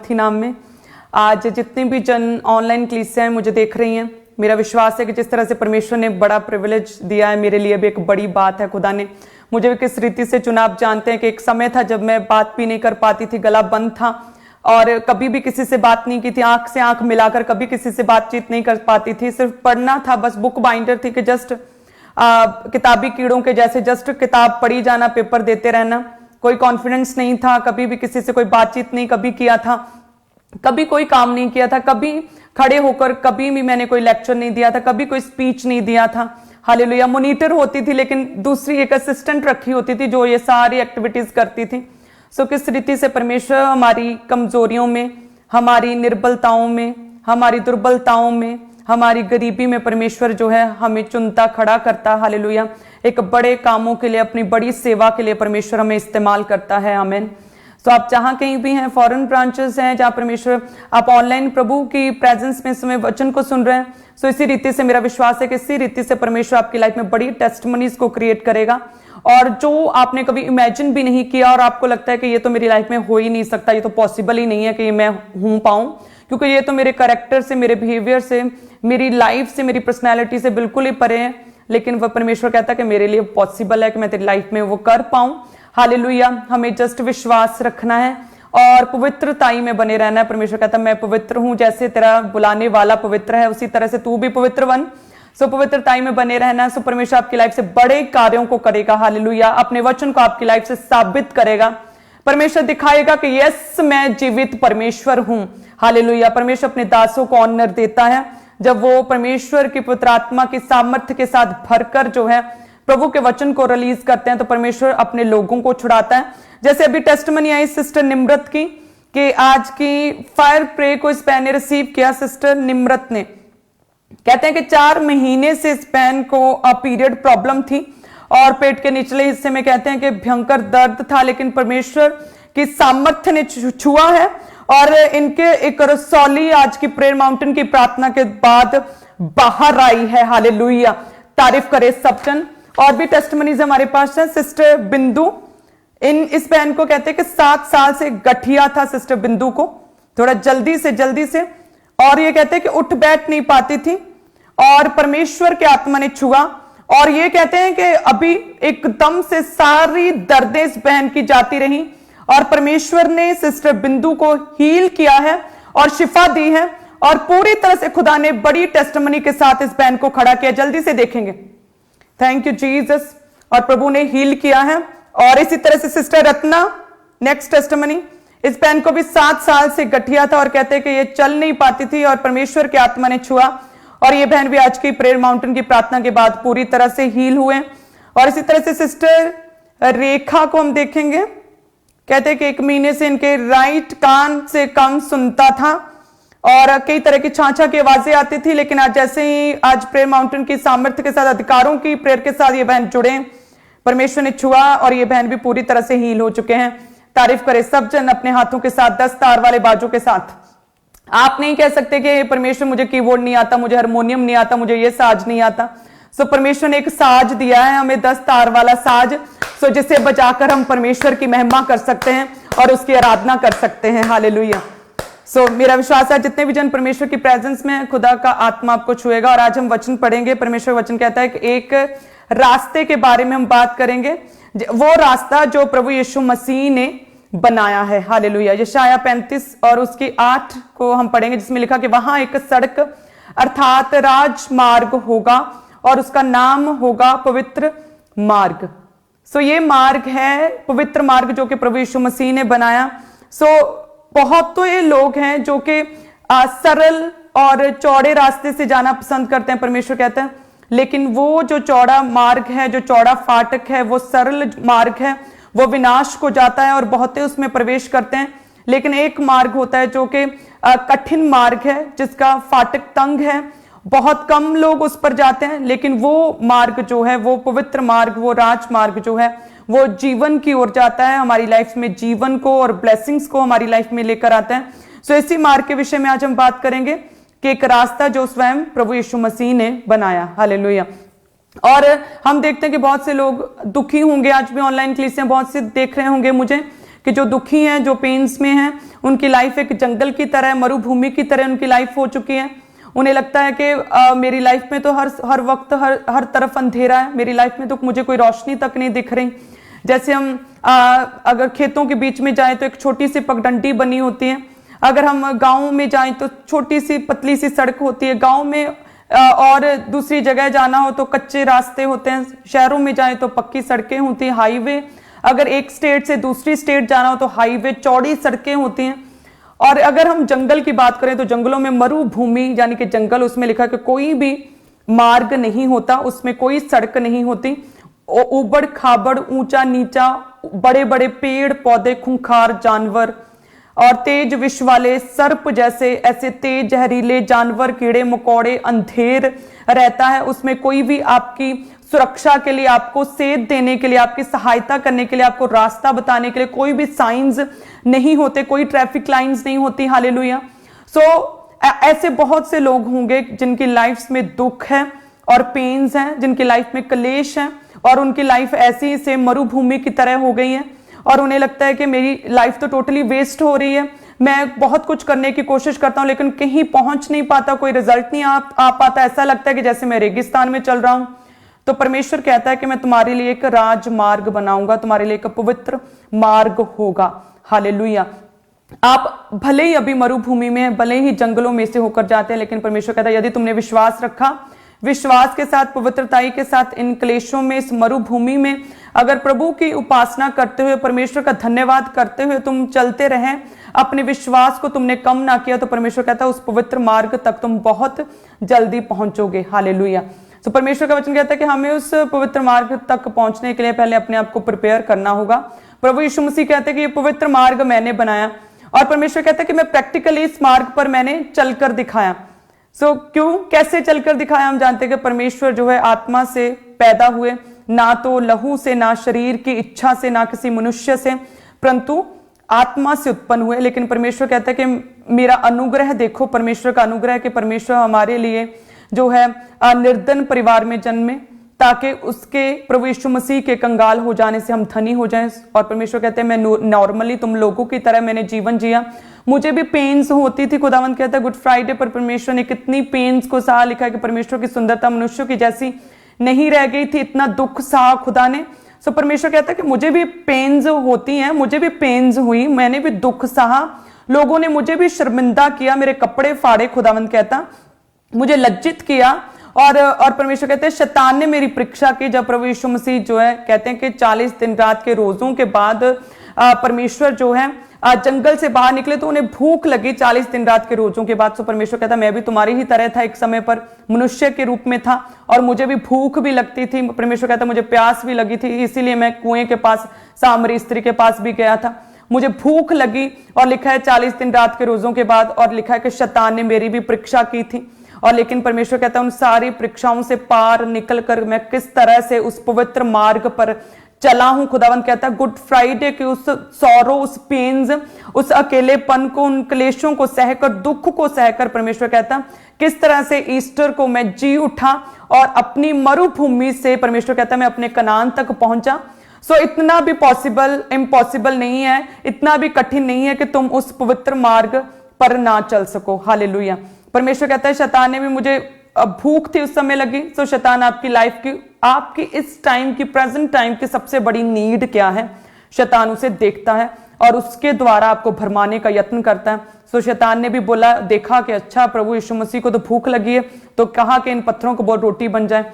थी नाम में। आज जितने भी जन ऑनलाइन क्लासें मुझे देख रही हैं, मेरा विश्वास है कि जिस तरह से परमेश्वर ने बड़ा प्रिविलेज दिया है मेरे लिए भी एक बड़ी बात है। खुदा ने मुझे भी किस रीति से चुना। आप जानते हैं कि एक समय था जब मैं बात भी नहीं कर पाती थी, गला बंद था और कभी भी किसी से बात नहीं की थी, आंख से आंख मिलाकर कभी किसी से बातचीत नहीं कर पाती थी। सिर्फ पढ़ना था, बस बुक बाइंडर थी कि जस्ट किताबी कीड़ों के जैसे जस्ट किताब पढ़ी जाना, पेपर देते रहना। कोई कॉन्फिडेंस नहीं था, कभी भी किसी से कोई बातचीत नहीं कभी किया था, कभी कोई काम नहीं किया था, कभी खड़े होकर कभी भी मैंने कोई लेक्चर नहीं दिया था, कभी कोई स्पीच नहीं दिया था। हालेलुया। मॉनिटर होती थी लेकिन दूसरी एक असिस्टेंट रखी होती थी जो ये सारी एक्टिविटीज करती थी। सो किस रीति से परमेश्वर हमारी कमजोरियों में, हमारी निर्बलताओं में, हमारी दुर्बलताओं में, हमारी गरीबी में परमेश्वर जो है हमें चुनता, खड़ा करता। हालेलुया। एक बड़े कामों के लिए, अपनी बड़ी सेवा के लिए परमेश्वर हमें इस्तेमाल करता है। आमीन। तो आप जहां कहीं भी हैं, फॉरेन ब्रांचेस हैं जहां परमेश्वर, आप ऑनलाइन प्रभु की प्रेजेंस में समय वचन को सुन रहे हैं, सो इसी रीति से मेरा विश्वास है कि इसी रीति से परमेश्वर आपकी लाइफ में बड़ी टेस्टमनीज को क्रिएट करेगा। और जो आपने कभी इमेजिन भी नहीं किया और आपको लगता है कि ये तो मेरी लाइफ में हो ही नहीं सकता, ये तो पॉसिबल ही नहीं है कि मैं हूं पाऊं, क्योंकि ये तो मेरे कैरेक्टर से, मेरे बिहेवियर से, मेरी लाइफ से, मेरी पर्सनैलिटी से बिल्कुल ही परे है। लेकिन वह परमेश्वर कहता है कि मेरे लिए पॉसिबल है कि मैं तेरी लाइफ में वो कर पाऊं। हालेलुया। हमें जस्ट विश्वास रखना है और पवित्रताई में बने रहना है। परमेश्वर कहता है मैं पवित्र हूं, जैसे तेरा बुलाने वाला पवित्र है उसी तरह से तू भी पवित्र बन। सो पवित्रताई में बने रहना है। सो परमेश्वर आपकी लाइफ से बड़े कार्यों को करेगा। हालेलुया। अपने वचन को आपकी लाइफ से साबित करेगा। परमेश्वर दिखाएगा कि यस, मैं जीवित परमेश्वर हूं। हालेलुया। परमेश्वर अपने दासों को ऑनर देता है जब वो परमेश्वर की पवित्र आत्मा की सामर्थ्य के साथ भरकर जो है प्रभु के वचन को रिलीज करते हैं, तो परमेश्वर अपने लोगों को छुड़ाता है। जैसे अभी टेस्टमनी आई सिस्टर निम्रत की, कि आज की फायर प्रे को इस पैन ने रिसीव किया। सिस्टर निम्रत ने कहते हैं कि 4 महीने से इस पैन को पीरियड प्रॉब्लम थी और पेट के निचले हिस्से में कहते हैं कि भयंकर दर्द था, लेकिन परमेश्वर की सामर्थ्य ने छुआ है और इनके एक रसौली आज की प्रेयर माउंटेन की प्रार्थना के बाद बाहर आई है। हालेलुया। तारीफ करे सब जन। और भी टेस्टमनीज हमारे पास है। सिस्टर बिंदु, इस बहन को कहते हैं कि 7 साल से गठिया था सिस्टर बिंदु को, थोड़ा जल्दी से, और ये कहते हैं कि उठ बैठ नहीं पाती थी और परमेश्वर के आत्मा ने छुआ और ये कहते हैं कि अभी एकदम से सारी दर्दें इस बहन की जाती रही और परमेश्वर ने सिस्टर बिंदु को हील किया है और शिफा दी है और पूरी तरह से खुदा ने बड़ी टेस्टमनी के साथ इस बहन को खड़ा किया। जल्दी से देखेंगे। Thank you Jesus. और प्रभु ने हील किया है। और इसी तरह से सिस्टर रत्ना, नेक्स्ट टेस्टमनी, इस बहन को भी 7 साल से गठिया था और कहते हैं कि ये चल नहीं पाती थी और परमेश्वर के आत्मा ने छुआ और ये बहन भी आज की प्रेयर माउंटेन की प्रार्थना के बाद पूरी तरह से हील हुए। और इसी तरह से सिस्टर रेखा को हम देखेंगे, कहते हैं कि 1 महीने से इनके राइट कान से कम सुनता था और कई तरह की छाछा की आवाजें आती थी, लेकिन आज जैसे ही आज प्रेयर माउंटेन की सामर्थ्य के साथ, अधिकारों की प्रेयर के साथ ये बहन जुड़े, परमेश्वर ने छुआ और ये बहन भी पूरी तरह से हील हो चुके हैं। तारीफ करे सब जन अपने हाथों के साथ, 10 तार वाले बाजों के साथ। आप नहीं कह सकते कि परमेश्वर मुझे कीबोर्ड नहीं आता, मुझे हारमोनियम नहीं आता, मुझे ये साज नहीं आता। सो परमेश्वर ने एक साज दिया है हमें, 10 तार वाला साज, सो जिसे बजाकर हम परमेश्वर की महिमा कर सकते हैं और उसकी आराधना कर सकते हैं। हालेलुया। सो मेरा विश्वास है जितने भी जन परमेश्वर की प्रेजेंस में, खुदा का आत्मा आपको छुएगा। और आज हम वचन पढ़ेंगे। परमेश्वर वचन कहता है कि एक रास्ते के बारे में हम बात करेंगे, वो रास्ता जो प्रभु यीशु मसीह ने बनाया है। हालेलुया। यशाया 35 और उसकी 8 को हम पढ़ेंगे, जिसमें लिखा कि वहां एक सड़क अर्थात राजमार्ग होगा और उसका नाम होगा पवित्र मार्ग। सो ये मार्ग है पवित्र मार्ग जो कि प्रभु यीशु मसीह ने बनाया। सो बहुत तो ये लोग हैं जो कि सरल और चौड़े रास्ते से जाना पसंद करते हैं, परमेश्वर कहते हैं, लेकिन वो जो चौड़ा मार्ग है, जो चौड़ा फाटक है, वो सरल मार्ग है, वो विनाश को जाता है और बहुते उसमें प्रवेश करते हैं। लेकिन एक मार्ग होता है जो कि कठिन मार्ग है, जिसका फाटक तंग है, बहुत कम लोग उस पर जाते हैं, लेकिन वो मार्ग जो है, वो पवित्र मार्ग, वो राजमार्ग जो है, वो जीवन की ओर जाता है, हमारी लाइफ में जीवन को और ब्लेसिंग्स को हमारी लाइफ में लेकर आता है। सो इसी मार्ग के विषय में आज हम बात करेंगे कि एक रास्ता जो स्वयं प्रभु यीशु मसीह ने बनाया। हालेलुया। और हम देखते हैं कि बहुत से लोग दुखी होंगे, आज भी ऑनलाइन क्लासें बहुत से देख रहे होंगे मुझे, कि जो दुखी हैं, जो पेन्स में हैं, उनकी लाइफ एक जंगल की तरह, मरुभूमि की तरह उनकी लाइफ हो चुकी है। उन्हें लगता है कि मेरी लाइफ में तो हर वक्त हर तरफ अंधेरा है, मेरी लाइफ में तो मुझे कोई रोशनी तक नहीं दिख रही। जैसे हम अगर खेतों के बीच में जाएं तो एक छोटी सी पगडंडी बनी होती है, अगर हम गाँव में जाएं तो छोटी सी पतली सी सड़क होती है, गाँव में और दूसरी जगह जाना हो तो कच्चे रास्ते होते हैं, शहरों में जाएं तो पक्की सड़कें होती हैं, हाईवे। अगर एक स्टेट से दूसरी स्टेट जाना हो तो हाईवे, चौड़ी सड़कें होती हैं। और अगर हम जंगल की बात करें तो जंगलों में मरुभूमि यानी कि जंगल, उसमें लिखा है कि कोई भी मार्ग नहीं होता, उसमें कोई सड़क नहीं होती, उबड़ खाबड़, ऊंचा नीचा, बड़े बड़े पेड़ पौधे, खूंखार जानवर और तेज विष वाले सर्प जैसे ऐसे तेज जहरीले जानवर, कीड़े मकोड़े, अंधेर रहता है। उसमें कोई भी आपकी सुरक्षा के लिए, आपको सेध देने के लिए, आपकी सहायता करने के लिए, आपको रास्ता बताने के लिए कोई भी साइंस नहीं होते, कोई ट्रैफिक लाइंस नहीं होती। हालेलुया। ऐसे बहुत से लोग होंगे जिनकी लाइफ में दुख है और पेन्स हैं, जिनकी लाइफ में क्लेश है और उनकी लाइफ ऐसी से मरुभूमि की तरह हो गई है और उन्हें लगता है कि मेरी लाइफ तो टोटली वेस्ट हो रही है, मैं बहुत कुछ करने की कोशिश करता हूं लेकिन कहीं पहुंच नहीं पाता, कोई रिजल्ट नहीं आ पाता, ऐसा लगता है कि जैसे मैं रेगिस्तान में चल रहा हूं। तो परमेश्वर कहता है कि मैं तुम्हारे लिए एक राजमार्ग बनाऊंगा, तुम्हारे लिए एक पवित्र मार्ग होगा। हालेलुया। आप भले ही अभी मरुभूमि में, भले ही जंगलों में से होकर जाते हैं, लेकिन परमेश्वर कहता है यदि तुमने विश्वास रखा, विश्वास के साथ, पवित्रताई के साथ इन क्लेशों में, इस मरुभूमि में अगर प्रभु की उपासना करते हुए, परमेश्वर का धन्यवाद करते हुए तुम चलते रहे, अपने विश्वास को तुमने कम ना किया, तो परमेश्वर कहता है उस पवित्र मार्ग तक तुम बहुत जल्दी पहुंचोगे। हालेलुया। तो परमेश्वर का वचन कहता है कि हमें उस पवित्र मार्ग तक पहुंचने के लिए पहले अपने आप को प्रिपेयर करना होगा। प्रभु यीशु मसीह कहते हैं कि ये पवित्र मार्ग मैंने बनाया और परमेश्वर कहता है कि मैं प्रैक्टिकली इस मार्ग पर मैंने चलकर दिखाया। क्यों, कैसे चलकर दिखाया? हम जानते हैं कि परमेश्वर जो है आत्मा से पैदा हुए, ना तो लहू से, ना शरीर की इच्छा से, ना किसी मनुष्य से, परंतु आत्मा से उत्पन्न हुए। लेकिन परमेश्वर कहता है कि मेरा अनुग्रह देखो, परमेश्वर का अनुग्रह है कि परमेश्वर हमारे लिए जो है निर्धन परिवार में जन्मे ताकि उसके प्रभु यीशु मसीह के कंगाल हो जाने से हम धनी हो जाएं। और परमेश्वर कहते हैं मैं नॉर्मली तुम लोगों की तरह मैंने जीवन जिया, मुझे भी पेन्स होती थी। खुदावंद कहता है गुड फ्राइडे पर परमेश्वर ने कितनी पेन्स को सहा। लिखा है कि परमेश्वर की सुंदरता मनुष्यों की जैसी नहीं रह गई थी, इतना दुख सहा खुदा ने। सो परमेश्वर कहता है कि मुझे भी पेन्स होती हैं, मुझे भी पेन्स हुई, मैंने भी दुख सहा, लोगों ने मुझे भी शर्मिंदा किया, मेरे कपड़े फाड़े, खुदावंद कहता मुझे लज्जित किया। और परमेश्वर कहते हैं शैतान ने मेरी परीक्षा की। जब प्रभु यीशु मसीह जो है कहते हैं कि 40 दिन रात के रोजों के बाद परमेश्वर जो है जंगल से बाहर निकले तो उन्हें भूख लगी 40 दिन रात के रोजों के बाद। तो परमेश्वर कहता मैं भी तुम्हारी ही तरह था, एक समय पर मनुष्य के रूप में था और मुझे भी भूख भी लगती थी। परमेश्वर कहता मुझे प्यास भी लगी थी, इसीलिए मैं कुएं के पास सामरी स्त्री के पास भी गया था, मुझे भूख लगी। और लिखा है 40 दिन रात के रोजों के बाद, और लिखा है कि शैतान ने मेरी भी परीक्षा की थी। और लेकिन परमेश्वर कहता है उन सारी परीक्षाओं से पार निकलकर मैं किस तरह से उस पवित्र मार्ग पर चला हूं। खुदावंद कहता है गुड फ्राइडे के उस सौरो, उस पेन्स, उस अकेलेपन को, उन क्लेशों को सहकर, दुख को सहकर परमेश्वर कहता किस तरह से ईस्टर को मैं जी उठा और अपनी मरुभूमि से परमेश्वर कहता मैं अपने कनान तक पहुंचा। सो इतना भी इम्पॉसिबल नहीं है, इतना भी कठिन नहीं है कि तुम उस पवित्र मार्ग पर ना चल सको। हालेलुया। परमेश्वर कहता है शैतान ने भी, मुझे भूख थी उस समय लगी। सो शैतान आपकी लाइफ की, आपकी इस टाइम की, प्रेजेंट टाइम की सबसे बड़ी नीड क्या है, शैतान उसे देखता है और उसके द्वारा आपको भरमाने का यत्न करता है। सो शैतान ने भी बोला, देखा कि अच्छा प्रभु यीशु मसीह को तो भूख लगी है, तो कहा कि इन पत्थरों को बहुत रोटी बन जाए।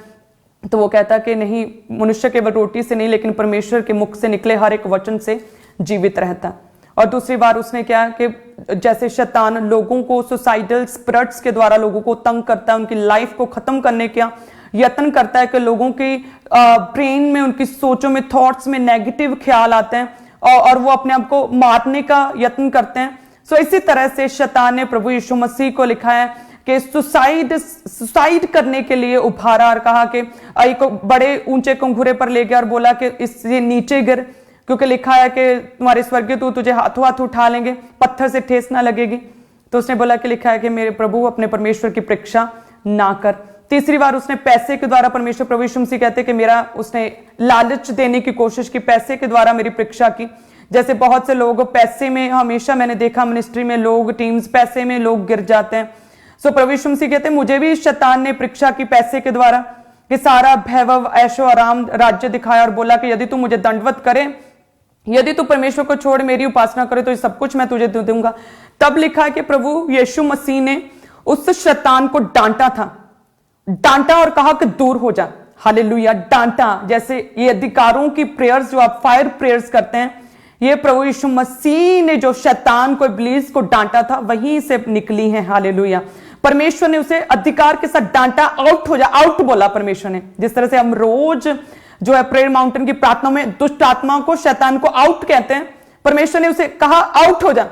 तो वो कहता कि नहीं, मनुष्य केवल रोटी से नहीं लेकिन परमेश्वर के मुख से निकले हर एक वचन से जीवित रहता है। और दूसरी बार उसने क्या कि जैसे शैतान लोगों को सुसाइडल स्पिरिट्स के द्वारा लोगों को तंग करता है, उनकी लाइफ को खत्म करने का यत्न करता है कि लोगों की ब्रेन में, उनकी सोचों में, थॉट्स में नेगेटिव ख्याल आते हैं और वो अपने आप को मारने का यत्न करते हैं। सो इसी तरह से शैतान ने प्रभु यीशु मसीह को लिखा है कि सुसाइड करने के लिए उभारा और कहा कि एक बड़े ऊंचे कुंघुरे पर ले गया और बोला कि इससे नीचे गिर, क्योंकि लिखा है कि तुम्हारे स्वर्गीय तू तुझे हाथों हाथ उठा लेंगे, पत्थर से ठेस ना लगेगी। तो उसने बोला कि लिखा है कि मेरे प्रभु अपने परमेश्वर की परीक्षा ना कर। तीसरी बार उसने पैसे के द्वारा, परमेश्वर प्रभु यीशु मसीह कहते कि मेरा, उसने लालच देने की कोशिश की, पैसे के द्वारा मेरी परीक्षा की जैसे बहुत से लोग पैसे में, हमेशा मैंने देखा मिनिस्ट्री में लोग, टीम्स, पैसे में लोग गिर जाते हैं। सो प्रभु यीशु मसीह कहते हैं मुझे भी शैतान ने परीक्षा की पैसे के द्वारा, कि सारा वैभव, ऐशो आराम, राज्य दिखाया और बोला कि यदि तू मुझे दंडवत करे, यदि तू परमेश्वर को छोड़ मेरी उपासना करे तो ये सब कुछ मैं तुझे दे दूंगा। तब लिखा है कि प्रभु यीशु मसीह ने उस शैतान को डांटा था, डांटा और कहा कि दूर हो जा। हालेलुया, डांटा। जैसे ये अधिकारों की प्रेयर्स जो आप फायर प्रेयर्स करते हैं, ये प्रभु यीशु मसीह ने जो शैतान को, इब्लीस को डांटा था, वहीं से निकली है। हालेलुया। परमेश्वर ने उसे अधिकार के साथ डांटा, आउट हो जा, आउट बोला परमेश्वर ने। जिस तरह से हम रोज जो है प्रेयर माउंटेन की प्रार्थना में दुष्ट आत्मा को, शैतान को आउट कहते हैं, परमेश्वर ने उसे कहा आउट हो जा,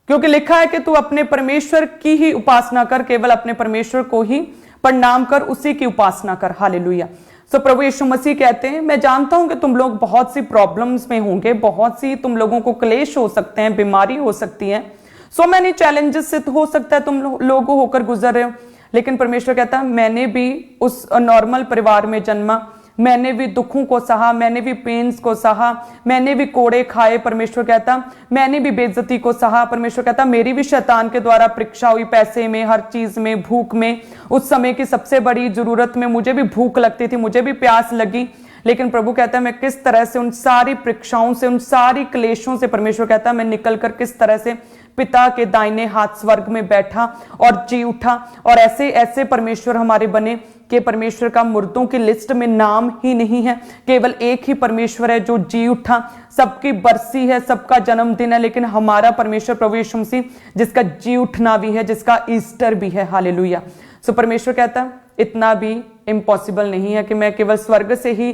क्योंकि लिखा है कि तू अपने परमेश्वर की ही उपासना कर, केवल अपने परमेश्वर को ही प्रणाम कर, उसी की उपासना कर। हालेलुया। सो प्रभु यीशु मसीह कहते हैं मैं जानता हूं कि तुम लोग बहुत सी प्रॉब्लम्स में होंगे, बहुत सी तुम लोगों को क्लेश हो सकते हैं, बीमारी हो सकती है, सो मैनी चैलेंजेस से हो सकता है तुम लोग होकर गुजर रहे हो, लेकिन परमेश्वर कहता है मैंने भी उस नॉर्मल परिवार में जन्मा, मैंने भी दुखों को सहा, मैंने भी पेन्स को सहा, मैंने भी कोड़े खाए। परमेश्वर कहता मैंने भी बेइज्जती को सहा। परमेश्वर कहता मेरी भी शैतान के द्वारा परीक्षा हुई, पैसे में, हर चीज में, भूख में। उस समय की सबसे बड़ी जरूरत में मुझे भी भूख लगती थी, मुझे भी प्यास लगी, लेकिन प्रभु कहता है मैं किस तरह से उन सारी परीक्षाओं से, उन सारी क्लेशों से, परमेश्वर कहता है मैं निकल कर किस तरह से पिता के दाहिने हाथ स्वर्ग में बैठा और जी उठा। और ऐसे ऐसे परमेश्वर हमारे बने कि परमेश्वर का मुर्दों की लिस्ट में नाम ही नहीं है, केवल एक ही परमेश्वर है जो जी उठा। सबकी बरसी है, सबका जन्मदिन है, लेकिन हमारा परमेश्वर प्रभु यीशु मसीह जिसका जी उठना भी है, जिसका ईस्टर भी है। हालेलुया। सो परमेश्वर कहता है इतना भी इम्पॉसिबल नहीं है कि मैं केवल स्वर्ग से ही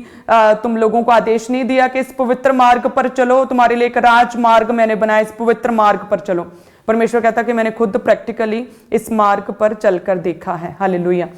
तुम लोगों को आदेश नहीं दिया कि इस पवित्र मार्ग पर चलो, तुम्हारे लिए एक राजमार्ग मैंने बनाया, इस पवित्र मार्ग पर चलो। परमेश्वर कहता कि मैंने खुद प्रैक्टिकली इस मार्ग पर चलकर देखा है। हालेलुया।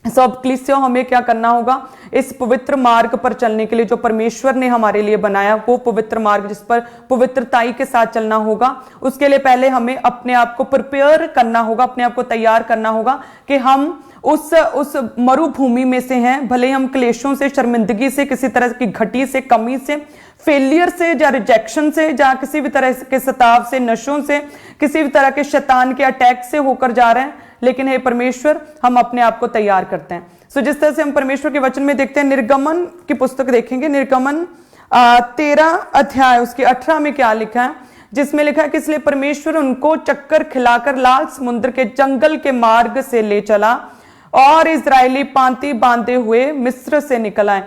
सब क्लिसियों हमें क्या करना होगा, इस पवित्र मार्ग पर चलने के लिए जो परमेश्वर ने हमारे लिए बनाया, वो पवित्र मार्ग जिस पर पवित्रताई के साथ चलना होगा, उसके लिए पहले हमें अपने आप को प्रिपेयर करना होगा, अपने आप को तैयार करना होगा कि हम उस मरुभूमि में से हैं। भले हम क्लेशों से, शर्मिंदगी से, किसी तरह की घटी से, कमी से, फेलियर से, या रिजेक्शन से, या किसी भी तरह के सताव से, नशों से, किसी भी तरह के शैतान के अटैक से होकर जा रहे हैं, लेकिन हे परमेश्वर हम अपने आप को तैयार करते हैं। सो जिस तरह से हम परमेश्वर के वचन में देखते हैं, निर्गमन की पुस्तक देखेंगे, निर्गमन 13 अध्याय उसके 18 में क्या लिखा है, जिसमें लिखा है कि इसलिए परमेश्वर उनको चक्कर खिलाकर लाल समुद्र के जंगल के मार्ग से ले चला और इजरायली पांति बांधे हुए मिस्र से निकल आए।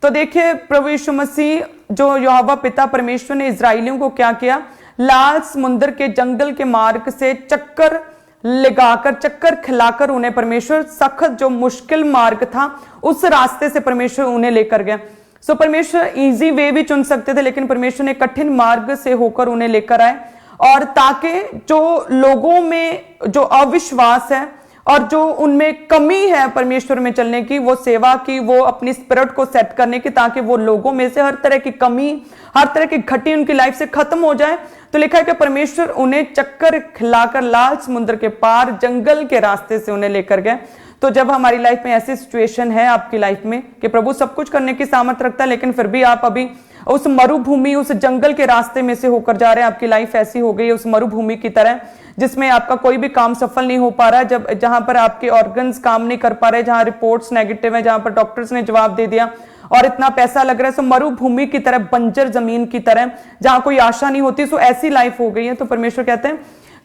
तो देखिए प्रभु यीशु मसीह जो यहोवा पिता परमेश्वर ने इजरायलियों को क्या किया, लाल समुद्र के जंगल के मार्ग से चक्कर लगाकर, चक्कर खिलाकर उन्हें परमेश्वर सख्त जो मुश्किल मार्ग था उस रास्ते से परमेश्वर उन्हें लेकर गया। सो परमेश्वर इजी वे भी चुन सकते थे, लेकिन परमेश्वर ने कठिन मार्ग से होकर उन्हें लेकर आए, और ताकि जो लोगों में जो अविश्वास है और जो उनमें कमी है परमेश्वर में चलने की, वो सेवा की, वो अपनी स्पिरिट को सेट करने की, ताकि वो लोगों में से हर तरह की कमी, हर तरह की घटी उनकी लाइफ से खत्म हो जाए। तो लिखा है कि परमेश्वर उन्हें चक्कर खिलाकर लाल समुद्र के पार जंगल के रास्ते से उन्हें लेकर गए। तो जब हमारी लाइफ में ऐसी सिचुएशन है आपकी लाइफ में कि प्रभु सब कुछ करने की सामर्थ्य रखता है, लेकिन फिर भी आप अभी उस मरुभूमि, उस जंगल के रास्ते में से होकर जा रहे हैं, आपकी लाइफ ऐसी हो गई है उस मरुभूमि की तरह जिसमें आपका कोई भी काम सफल नहीं हो पा रहा है, जहां पर आपके ऑर्गन्स काम नहीं कर पा रहे, जहां रिपोर्ट्स नेगेटिव है, जहां पर डॉक्टर्स ने जवाब दे दिया और इतना पैसा लग रहा है, सो मरुभूमि की तरह, बंजर जमीन की तरह, जहां कोई आशा नहीं होती, सो ऐसी लाइफ हो गई है। तो परमेश्वर कहते हैं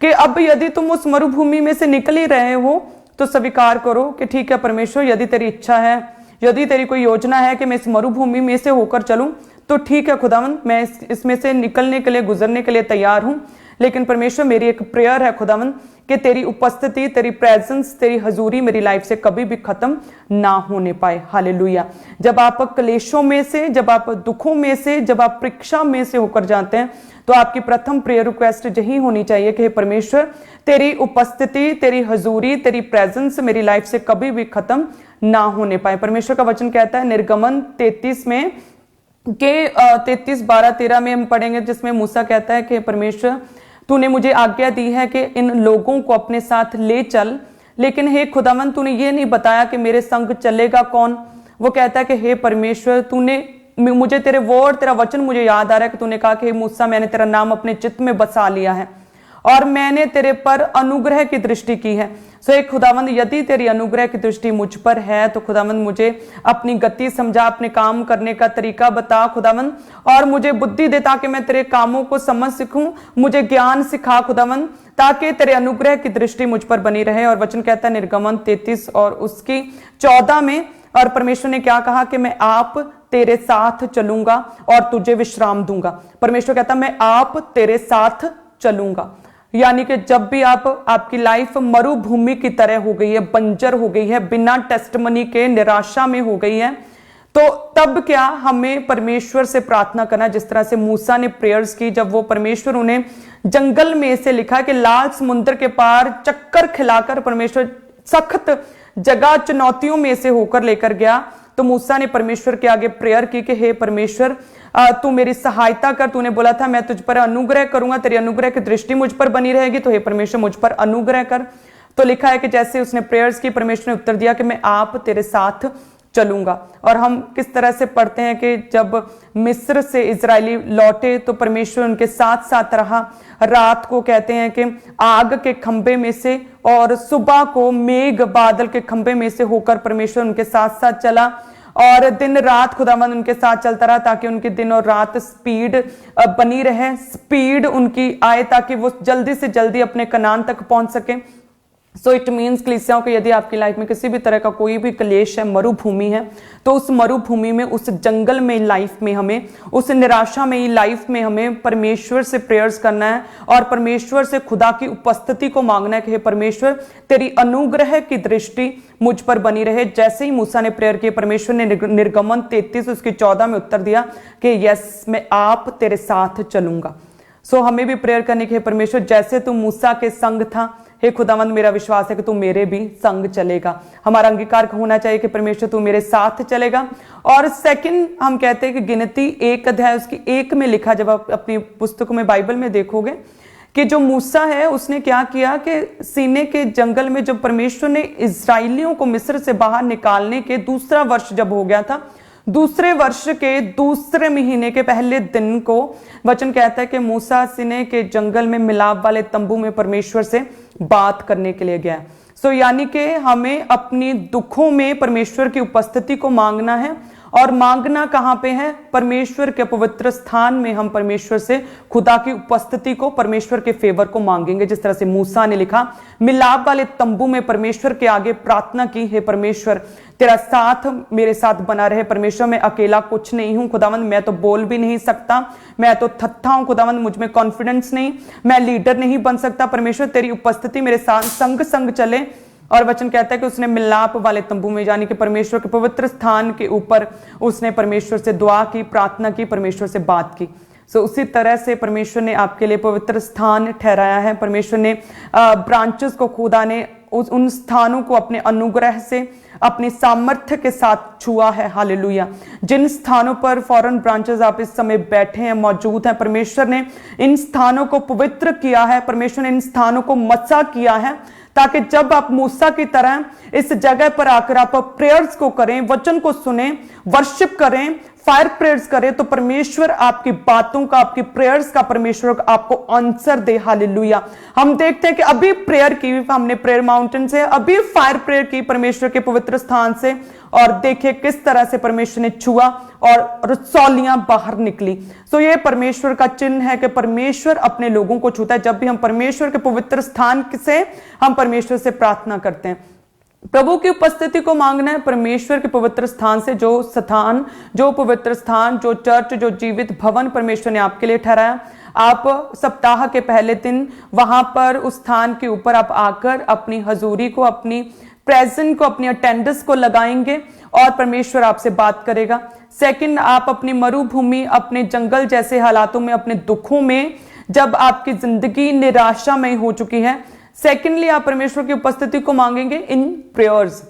कि अब यदि तुम उस मरुभूमि में से निकल ही रहे हो तो स्वीकार करो कि ठीक है परमेश्वर, यदि तेरी इच्छा है, यदि तेरी कोई योजना है कि मैं इस मरुभूमि में से होकर चलूं, तो ठीक है खुदावंद, मैं इसमें से निकलने के लिए, गुजरने के लिए तैयार हूं। लेकिन परमेश्वर मेरी एक प्रेयर है खुदावंद कि तेरी उपस्थिति, तेरी प्रेजेंस, तेरी हजूरी मेरी लाइफ से कभी भी खत्म ना होने पाए। हालेलुया। जब आप क्लेशों में से, जब आप दुखों में से, जब आप परीक्षा में से होकर जाते हैं, तो आपकी प्रथम प्रेयर रिक्वेस्ट यही होनी चाहिए कि हे परमेश्वर, तेरी उपस्थिति, तेरी हजूरी, तेरी प्रेजेंस मेरी लाइफ से कभी भी खत्म ना होने पाए। परमेश्वर का वचन कहता है निर्गमन 33 में के 33, 12, 13 में हम पढ़ेंगे, जिसमें मूसा कहता है कि परमेश्वर तूने मुझे आज्ञा दी है कि इन लोगों को अपने साथ ले चल, लेकिन हे खुदावंद तूने ये नहीं बताया कि मेरे संग चलेगा कौन। वो कहता है कि हे परमेश्वर, तूने मुझे तेरे वर्ड, तेरा वचन मुझे याद आ रहा है कि तूने कहा कि मूसा मैंने तेरा नाम अपने चित्त में बसा लिया है और मैंने तेरे पर अनुग्रह की दृष्टि की है। सो एक खुदावंद, यदि तेरी अनुग्रह की दृष्टि मुझ पर है तो खुदावंद मुझे अपनी गति समझा, अपने काम करने का तरीका बता खुदावंद, और मुझे बुद्धि दे ताकि मैं तेरे कामों को समझ सकूं। मुझे ज्ञान सिखा खुदावंद, ताकि तेरे अनुग्रह की दृष्टि मुझ पर बनी रहे। और वचन कहता है निर्गमन 33 और उसकी 14 में, और परमेश्वर ने क्या कहा कि मैं आप तेरे साथ चलूंगा और तुझे विश्राम दूंगा। परमेश्वर कहता मैं आप तेरे साथ चलूंगा, यानी कि जब भी आपकी लाइफ मरुभूमि की तरह हो गई है, बंजर हो गई है, बिना टेस्टमनी के निराशा में हो गई है, तो तब क्या हमें परमेश्वर से प्रार्थना करना, जिस तरह से मूसा ने प्रेयर्स की जब वो परमेश्वर उन्हें जंगल में से लिखा कि लाल समुद्र के पार चक्कर खिलाकर परमेश्वर सख्त जगह चुनौतियों में से होकर लेकर गया, तो मूसा ने परमेश्वर के आगे प्रेयर की कि हे परमेश्वर तू मेरी सहायता कर। तूने बोला था मैं तुझ पर अनुग्रह करूंगा, तेरी अनुग्रह की दृष्टि मुझ पर बनी रहेगी, तो हे परमेश्वर मुझ पर अनुग्रह कर। तो लिखा है कि जैसे उसने प्रेयर्स की, परमेश्वर ने उत्तर दिया कि मैं आप तेरे साथ चलूंगा। और हम किस तरह से पढ़ते हैं कि जब मिस्र से इजरायली लौटे तो परमेश्वर उनके साथ साथ रहा। रात को कहते हैं कि आग के खंबे में से और सुबह को मेघ बादल के खंबे में से होकर परमेश्वर उनके साथ साथ चला, और दिन रात खुदावंद उनके साथ चलता रहा ताकि उनकी दिन और रात स्पीड बनी रहे, स्पीड उनकी आए ताकि वो जल्दी से जल्दी अपने कनान तक पहुंच सके। सो इट मीन्स कलीसियाओं को, यदि आपकी लाइफ में किसी भी तरह का कोई भी क्लेश है, मरुभूमि है, तो उस मरुभूमि में, उस जंगल में लाइफ में हमें, उस निराशा में लाइफ में हमें परमेश्वर से प्रेयर्स करना है और परमेश्वर से खुदा की उपस्थिति को मांगना है कि हे परमेश्वर तेरी अनुग्रह की दृष्टि मुझ पर बनी रहे। जैसे ही मूसा ने प्रेयर की, परमेश्वर ने निर्गमन 33 उसकी 14 में उत्तर दिया कि यस मैं आप तेरे साथ चलूंगा। सो हमें भी प्रेयर करने के, परमेश्वर जैसे तू मूसा के संग था, हे खुदावंद मेरा विश्वास है कि तू मेरे भी संग चलेगा। हमारा अंगीकार होना चाहिए कि परमेश्वर तू मेरे साथ चलेगा। और सेकंड हम कहते हैं कि गिनती 1 अध्याय उसकी 1 में लिखा, जब आप अपनी पुस्तकों में बाइबल में देखोगे कि जो मूसा है उसने क्या किया कि सीने के जंगल में जब परमेश्वर ने इस्राएलियों को मिस्र से बाहर निकालने के दूसरा वर्ष जब हो गया था, दूसरे वर्ष के दूसरे महीने के पहले दिन को वचन कहता है कि मूसा सीने के जंगल में मिलाप वाले तंबू में परमेश्वर से बात करने के लिए गया। सो यानी कि हमें अपनी दुखों में परमेश्वर की उपस्थिति को मांगना है, और मांगना कहां पे है? परमेश्वर के पवित्र स्थान में हम परमेश्वर से खुदा की उपस्थिति को, परमेश्वर के फेवर को मांगेंगे। जिस तरह से मूसा ने लिखा, मिलाप वाले तंबू में परमेश्वर के आगे प्रार्थना की, हे परमेश्वर तेरा साथ मेरे साथ बना रहे। परमेश्वर मैं अकेला कुछ नहीं हूं खुदावंद, मैं तो बोल भी नहीं सकता, मैं तो थत्था हूं खुदावंद, मुझ में कॉन्फिडेंस नहीं, मैं लीडर नहीं बन सकता। परमेश्वर तेरी उपस्थिति मेरे साथ संग संग चले। और वचन कहता है कि उसने मिलाप वाले तंबू में, यानी कि परमेश्वर के पवित्र स्थान के ऊपर उसने परमेश्वर से दुआ की, प्रार्थना की, परमेश्वर से बात की। सो उसी तरह से परमेश्वर ने आपके लिए पवित्र स्थान ठहराया है। परमेश्वर ने ब्रांचेस को, खुदा ने उन स्थानों को अपने अनुग्रह से, अपनी सामर्थ्य के साथ छुआ है। हालेलुया। जिन स्थानों पर फॉरेन ब्रांचेस आप इस समय बैठे हैं, मौजूद हैं, परमेश्वर ने इन स्थानों को पवित्र किया है, परमेश्वर ने इन स्थानों को मसा किया है, ताकि जब आप मूसा की तरह इस जगह पर आकर आप प्रेयर्स को करें, वचन को सुने, वर्शिप करें, फायर प्रेयर्स करें, तो परमेश्वर आपकी बातों का, आपकी प्रेयर्स का परमेश्वर आपको आंसर दे। हालेलुया। हम देखते हैं कि अभी प्रेयर की हमने प्रेयर माउंटेन से, अभी फायर प्रेयर की परमेश्वर के पवित्र स्थान से, और देखिए किस तरह से परमेश्वर ने छुआ और रसौलियां बाहर निकली। सो ये परमेश्वर का चिन्ह है कि परमेश्वर अपने लोगों को छूता है। जब भी हम परमेश्वर के पवित्र स्थान से, हम परमेश्वर से प्रार्थना करते हैं, प्रभु की उपस्थिति को मांगना है, परमेश्वर के पवित्र स्थान से, जो स्थान, जो पवित्र स्थान, जो चर्च, जो जीवित भवन परमेश्वर ने आपके लिए ठहराया। आप सप्ताह के पहले दिन वहां पर उस स्थान के ऊपर आप आकर अपनी हजूरी को, अपनी प्रेजेंट को, अपनी अटेंडेंस को लगाएंगे और परमेश्वर आपसे बात करेगा। सेकंड, आप अपनी मरुभूमि, अपने जंगल जैसे हालातों में, अपने दुखों में, जब आपकी जिंदगी निराशामय हो चुकी है, सेकेंडली आप परमेश्वर की उपस्थिति को मांगेंगे इन प्रेयर्स,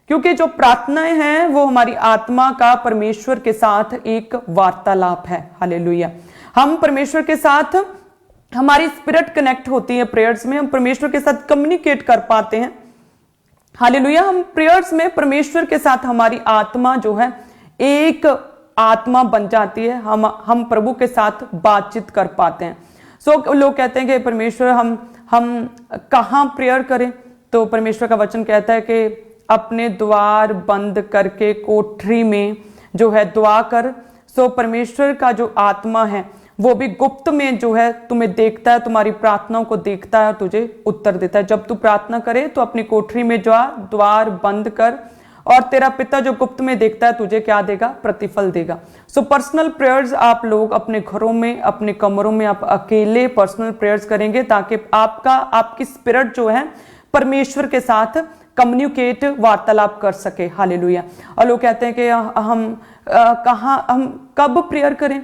क्योंकि जो प्रार्थनाएं हैं वो हमारी आत्मा का परमेश्वर के साथ एक वार्तालाप है। हालेलुया। हम परमेश्वर के साथ, हमारी स्पिरिट कनेक्ट होती है प्रेयर्स में, हम परमेश्वर के साथ कम्युनिकेट कर पाते हैं। हालेलुया। हम प्रेयर्स में परमेश्वर के साथ, हमारी आत्मा जो है एक आत्मा बन जाती है, हम प्रभु के साथ बातचीत कर पाते हैं। सो लोग कहते हैं कि परमेश्वर हम कहाँ प्रेयर करें, तो परमेश्वर का वचन कहता है कि अपने द्वार बंद करके कोठरी में जो है दुआ कर। सो परमेश्वर का जो आत्मा है वो भी गुप्त में जो है तुम्हें देखता है, तुम्हारी प्रार्थनाओं को देखता है और तुझे उत्तर देता है। जब तू प्रार्थना करे तो अपनी कोठरी में जा, द्वार बंद कर, और तेरा पिता जो गुप्त में देखता है तुझे क्या देगा? प्रतिफल देगा। सो पर्सनल प्रेयर्स आप लोग अपने घरों में, अपने कमरों में आप अकेले पर्सनल प्रेयर्स करेंगे ताकि आपकी स्पिरिट जो है परमेश्वर के साथ कम्युनिकेट, वार्तालाप कर सके। हालेलुया। और लोग कहते हैं कि हम कब प्रेयर करें?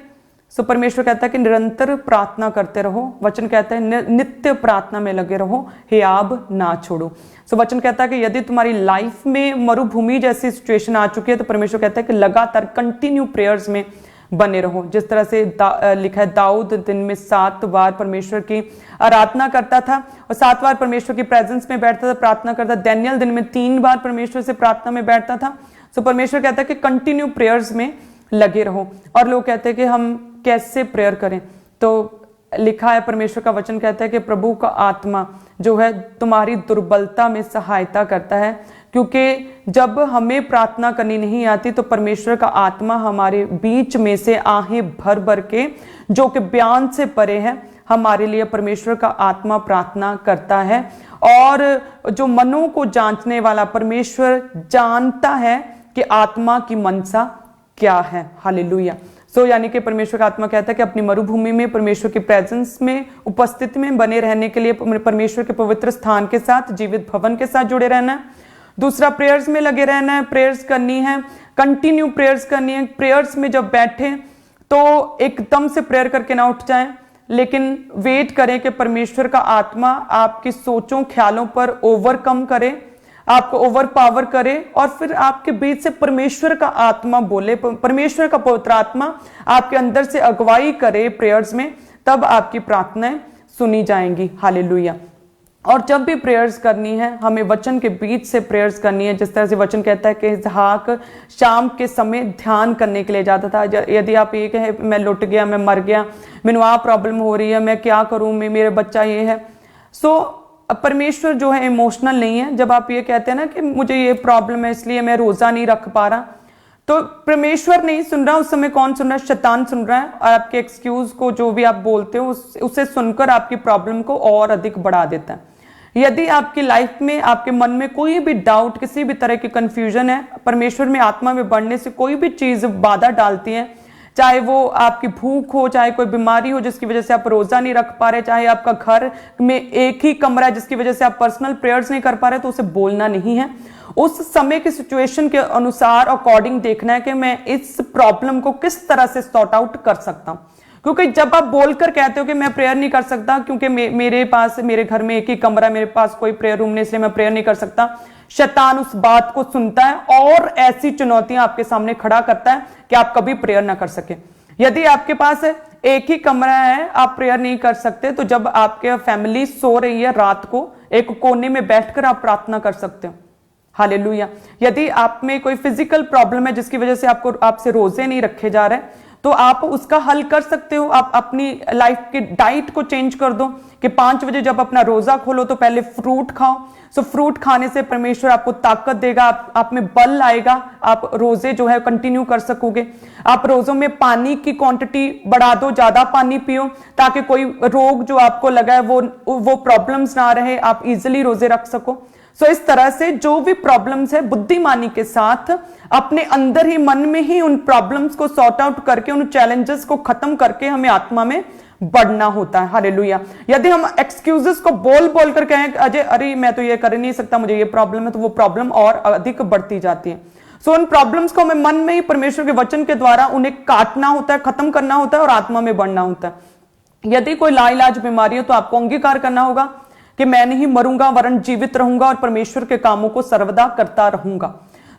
सो परमेश्वर कहता है कि निरंतर प्रार्थना करते रहो। वचन कहता है नित्य प्रार्थना में लगे रहो, हियाब ना छोड़ो। सो वचन कहता है कि यदि तुम्हारी लाइफ में मरुभूमि जैसी सिचुएशन आ चुकी है तो परमेश्वर कहता है कि लगातार कंटिन्यू प्रेयर्स में बने रहो। जिस तरह से लिखा है, दाऊद दिन में 7 बार परमेश्वर की आराधना करता था और 7 बार परमेश्वर की प्रेजेंस में बैठता था, प्रार्थना करता। दानियेल दिन में 3 बार परमेश्वर से प्रार्थना में बैठता था। सो परमेश्वर कहता है कि कंटिन्यू प्रेयर्स में लगे रहो। और लोग कहते हैं कि हम कैसे प्रेयर करें, तो लिखा है, परमेश्वर का वचन कहता है कि प्रभु का आत्मा जो है तुम्हारी दुर्बलता में सहायता करता है, क्योंकि जब हमें प्रार्थना करनी नहीं आती तो परमेश्वर का आत्मा हमारे बीच में से आहें भर भर के, जो कि बयान से परे है, हमारे लिए परमेश्वर का आत्मा प्रार्थना करता है। और जो मनों को जांचने वाला परमेश्वर जानता है कि आत्मा की मनसा क्या है। हालेलुया। सो यानी कि परमेश्वर का आत्मा कहता है कि अपनी मरुभूमि में परमेश्वर की प्रेजेंस में, उपस्थिति में बने रहने के लिए परमेश्वर के पवित्र स्थान के साथ, जीवित भवन के साथ जुड़े रहना है। दूसरा, प्रेयर्स में लगे रहना है, प्रेयर्स करनी है, कंटिन्यू प्रेयर्स करनी है। प्रेयर्स में जब बैठे तो एकदम से प्रेयर करके ना उठ जाएं, लेकिन वेट करें कि परमेश्वर का आत्मा आपकी सोचों ख्यालों पर ओवरकम करे, आपको ओवर पावर करे, और फिर आपके बीच से परमेश्वर का आत्मा बोले, परमेश्वर का पवित्र आत्मा आपके अंदर से अगुवाई करे प्रेयर्स में, तब आपकी प्रार्थनाएं सुनी जाएंगी। हालेलुया। और जब भी प्रेयर्स करनी है हमें वचन के बीच से प्रेयर्स करनी है। जिस तरह से वचन कहता है कि इसहाक शाम के समय ध्यान करने के लिए जाता था। यदि आप ये कहें मैं लुट गया, मैं मर गया, मैंने वहां प्रॉब्लम हो रही है, मैं क्या करूं, मेरे बच्चा ये है। सो परमेश्वर जो है इमोशनल नहीं है। जब आप ये कहते हैं ना कि मुझे ये प्रॉब्लम है इसलिए मैं रोजा नहीं रख पा रहा, तो परमेश्वर नहीं सुन रहा, उस समय कौन सुन रहा है? शैतान सुन रहा है। और आपके एक्सक्यूज को, जो भी आप बोलते हो, उसे सुनकर आपकी प्रॉब्लम को और अधिक बढ़ा देता है। यदि आपकी लाइफ में, आपके मन में कोई भी डाउट, किसी भी तरह की कंफ्यूजन है, परमेश्वर में आत्मा में बढ़ने से कोई भी चीज बाधा डालती है, चाहे वो आपकी भूख हो, चाहे कोई बीमारी हो जिसकी वजह से आप रोजा नहीं रख पा रहे, चाहे आपका घर में एक ही कमरा है जिसकी वजह से आप पर्सनल प्रेयर्स नहीं कर पा रहे, तो उसे बोलना नहीं है। उस समय की सिचुएशन के अनुसार अकॉर्डिंग देखना है कि मैं इस प्रॉब्लम को किस तरह से सॉर्ट आउट कर सकता हूं। क्योंकि जब आप बोलकर कहते हो कि मैं प्रेयर नहीं कर सकता क्योंकि मेरे घर में एक ही कमरा, मेरे पास कोई प्रेयर रूम नहीं, इसलिए मैं प्रेयर नहीं कर सकता, शैतान उस बात को सुनता है और ऐसी चुनौतियां आपके सामने खड़ा करता है कि आप कभी प्रेयर ना कर सके। यदि आपके पास एक ही कमरा है, आप प्रेयर नहीं कर सकते, तो जब आपके फैमिली सो रही है रात को, एक कोने में बैठकर आप प्रार्थना कर सकते हो। हालेलुया। यदि आप में कोई फिजिकल प्रॉब्लम है जिसकी वजह से आपसे रोजे नहीं रखे जा रहे, तो आप उसका हल कर सकते हो। आप अपनी लाइफ की डाइट को चेंज कर दो कि 5 बजे जब अपना रोजा खोलो तो पहले फ्रूट खाओ। सो फ्रूट खाने से परमेश्वर आपको ताकत देगा, आप में बल आएगा, आप रोजे जो है कंटिन्यू कर सकोगे। आप रोजों में पानी की क्वांटिटी बढ़ा दो, ज्यादा पानी पियो, ताकि कोई रोग जो आपको लगा है वो प्रॉब्लम्स ना रहे, आप इजिली रोजे रख सको। सो इस तरह से जो भी प्रॉब्लम्स है बुद्धिमानी के साथ अपने अंदर ही, मन में ही उन प्रॉब्लम्स को सॉर्ट आउट करके, उन चैलेंजेस को खत्म करके हमें आत्मा में बढ़ना होता है। हालेलुया। यदि हम एक्सक्यूजेस को बोल बोल कर कहें अजय अरे मैं तो ये कर नहीं सकता, मुझे ये प्रॉब्लम है, तो वो प्रॉब्लम और अधिक बढ़ती जाती है। सो उन प्रॉब्लम्स को हमें मन में ही परमेश्वर के वचन के द्वारा उन्हें काटना होता है, खत्म करना होता है और आत्मा में बढ़ना होता है। यदि कोई लाइलाज बीमारी हो तो आपको अंगीकार करना होगा कि मैं नहीं मरूंगा वरन जीवित रहूंगा और परमेश्वर के कामों को सर्वदा करता रहूंगा।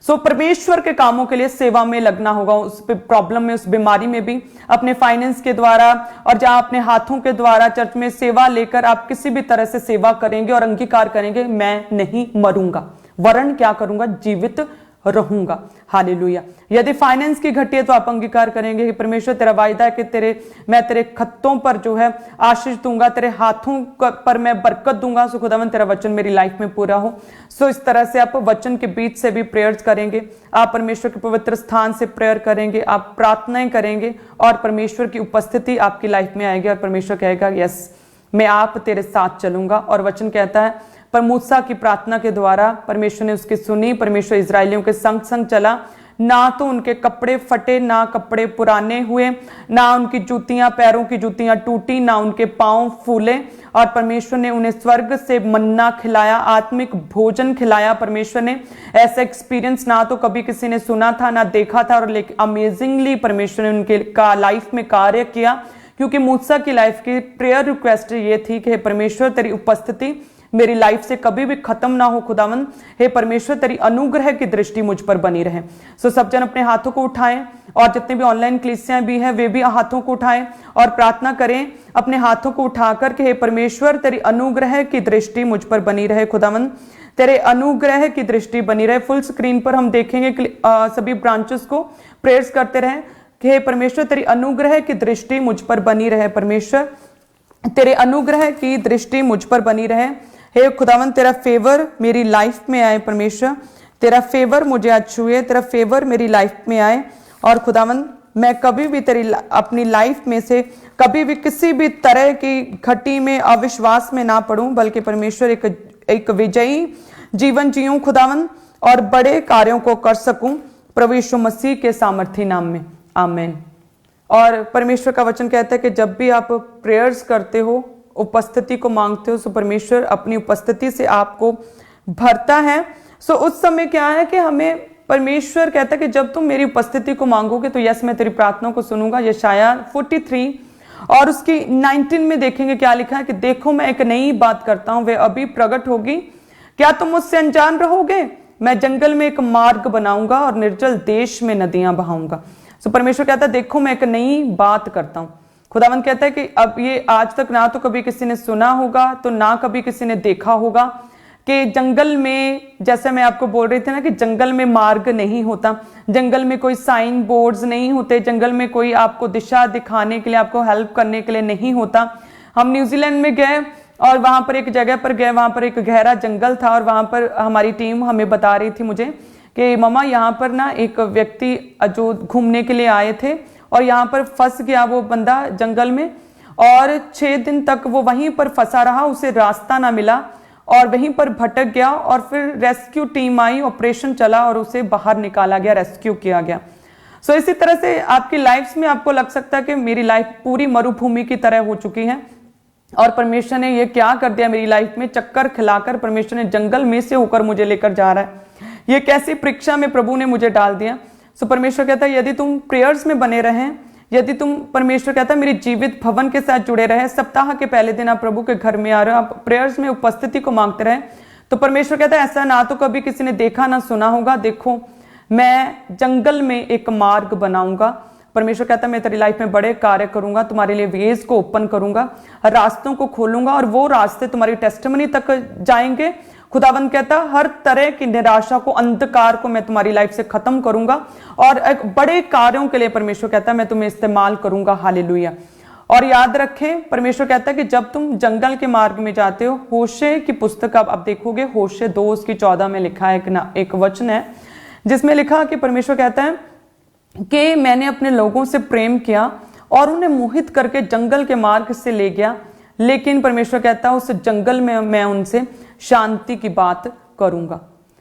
सो परमेश्वर के कामों के लिए सेवा में लगना होगा, उस प्रॉब्लम में, उस बीमारी में भी, अपने फाइनेंस के द्वारा और जहां अपने हाथों के द्वारा चर्च में सेवा लेकर आप किसी भी तरह से सेवा करेंगे और अंगीकार करेंगे मैं नहीं मरूंगा वरन क्या करूंगा, जीवित रहूंगा। हालेलुया। यदि फाइनेंस की घटी है तो आप अंगीकार करेंगे कि परमेश्वर तेरा वायदा है कि मैं तेरे खत्तों पर जो है आशीष दूंगा, तेरे हाथों पर मैं बरकत दूंगा। सो खुदावन तेरा वचन मेरी लाइफ में पूरा हो। सो इस तरह से आप वचन के बीच से भी प्रेयर्स करेंगे, आप परमेश्वर के पवित्र स्थान से प्रेयर करेंगे, आप प्रार्थनाएं करेंगे और परमेश्वर की उपस्थिति आपकी लाइफ में आएगी और परमेश्वर कहेगा यस मैं आप तेरे साथ चलूंगा। और वचन कहता है पर मूसा की प्रार्थना के द्वारा परमेश्वर ने उसकी सुनी, परमेश्वर इजरायलियों के संग संग चला, ना तो उनके कपड़े फटे, ना कपड़े पुराने हुए, ना उनकी जूतियां, पैरों की जूतियां टूटी, ना उनके पांव फूले। और परमेश्वर ने उन्हें स्वर्ग से मन्ना खिलाया, आत्मिक भोजन खिलाया। परमेश्वर ने ऐसा एक्सपीरियंस ना तो कभी किसी ने सुना था ना देखा था, और अमेजिंगली परमेश्वर ने उनके लाइफ में कार्य किया, क्योंकि मूसा की लाइफ की प्रेयर रिक्वेस्ट ये थी कि परमेश्वर तेरी उपस्थिति मेरी लाइफ से कभी भी खत्म ना हो। खुदावन हे परमेश्वर तेरी अनुग्रह की दृष्टि मुझ पर बनी रहे। सो सब जन अपने हाथों को उठाएं और जितने भी ऑनलाइन कलीसियां भी हैं वे भी हाथों को उठाएं और प्रार्थना करें अपने हाथों को उठाकर के हे परमेश्वर तेरी अनुग्रह की दृष्टि मुझ पर बनी रहे। खुदावन तेरे अनुग्रह की दृष्टि बनी रहे। फुल स्क्रीन पर हम देखेंगे सभी ब्रांचेस को प्रेयर्स करते रहे कि हे परमेश्वर तेरी अनुग्रह की दृष्टि मुझ पर बनी रहे। परमेश्वर तेरे अनुग्रह की दृष्टि मुझ पर बनी रहे। हे खुदावन तेरा फेवर मेरी लाइफ में आए। परमेश्वर तेरा फेवर मुझे आज छुए, तेरा फेवर मेरी लाइफ में आए। और खुदावन मैं कभी भी तेरी अपनी लाइफ में से कभी भी किसी भी तरह की घटी में अविश्वास में ना पड़ूं, बल्कि परमेश्वर एक विजयी जीवन जीऊं खुदावन और बड़े कार्यों को कर सकूं प्रभु यीशु मसीह के सामर्थी नाम में, आमीन। और परमेश्वर का वचन कहता है कि जब भी आप प्रेयर्स करते हो, उपस्थिति को मांगते हो, सो परमेश्वर अपनी उपस्थिति से आपको भरता है। सो उस समय क्या है कि हमें परमेश्वर कहता है कि जब तुम मेरी उपस्थिति को मांगोगे तो यस मैं तेरी प्रार्थना को सुनूंगा। यशाया 43 और उसकी 19 में देखेंगे क्या लिखा है कि देखो मैं एक नई बात करता हूं, वे अभी प्रकट होगी, क्या तुम मुझसे अनजान रहोगे? मैं जंगल में एक मार्ग बनाऊंगा और निर्जल देश में नदियां बहाऊंगा। सो परमेश्वर कहता है देखो मैं एक नई बात करता हूं। खुदावंद कहता है कि अब ये आज तक ना तो कभी किसी ने सुना होगा, तो ना कभी किसी ने देखा होगा कि जंगल में, जैसे मैं आपको बोल रही थी ना कि जंगल में मार्ग नहीं होता, जंगल में कोई साइन बोर्ड्स नहीं होते, जंगल में कोई आपको दिशा दिखाने के लिए, आपको हेल्प करने के लिए नहीं होता। हम न्यूजीलैंड में गए और वहां पर एक जगह पर गए, वहां पर एक गहरा जंगल था और वहां पर हमारी टीम हमें बता रही थी मुझे कि ममा यहाँ पर ना एक व्यक्ति जो घूमने के लिए आए थे और यहाँ पर फंस गया वो बंदा जंगल में, और 6 दिन तक वो वहीं पर फंसा रहा, उसे रास्ता ना मिला और वहीं पर भटक गया। और फिर रेस्क्यू टीम आई, ऑपरेशन चला और उसे बाहर निकाला गया, रेस्क्यू किया गया। सो इसी तरह से आपकी लाइफ में आपको लग सकता है कि मेरी लाइफ पूरी मरुभूमि की तरह हो चुकी है और परमेश्वर ने ये क्या कर दिया मेरी लाइफ में, चक्कर खिलाकर परमेश्वर ने जंगल में से होकर मुझे लेकर जा रहा है, ये कैसी परीक्षा में प्रभु ने मुझे डाल दिया। सो परमेश्वर कहता है यदि तुम प्रेयर्स में बने रहें, यदि तुम, परमेश्वर कहता है मेरी जीवित भवन के साथ जुड़े रहे, सप्ताह के पहले दिन आप प्रभु के घर में आ रहे हो, आप प्रेयर्स में उपस्थिति को मांगते रहे, तो परमेश्वर कहता है ऐसा ना तो कभी किसी ने देखा ना सुना होगा, देखो मैं जंगल में एक मार्ग बनाऊंगा। परमेश्वर कहता है मैं तेरी लाइफ में बड़े कार्य करूंगा, तुम्हारे लिए वेज को ओपन करूंगा, रास्तों को खोलूंगा और वो रास्ते तुम्हारी टेस्टिमनी तक जाएंगे। खुदावंद कहता हर तरह की निराशा को, अंधकार को मैं तुम्हारी लाइफ से खत्म करूंगा और एक बड़े कार्यों के लिए परमेश्वर कहता है मैं तुम्हें इस्तेमाल करूंगा। हालेलुया। और याद रखें परमेश्वर कहता है कि जब तुम जंगल के मार्ग में जाते हो, होशे की पुस्तक आप देखोगे, होशे 2 उसकी 14 में लिखा है एक वचन है जिसमें लिखा कि परमेश्वर कहता है कि मैंने अपने लोगों से प्रेम किया और उन्हें मोहित करके जंगल के मार्ग से ले गया, लेकिन परमेश्वर कहता है उस जंगल में मैं उनसे शांति की बात करूंगा।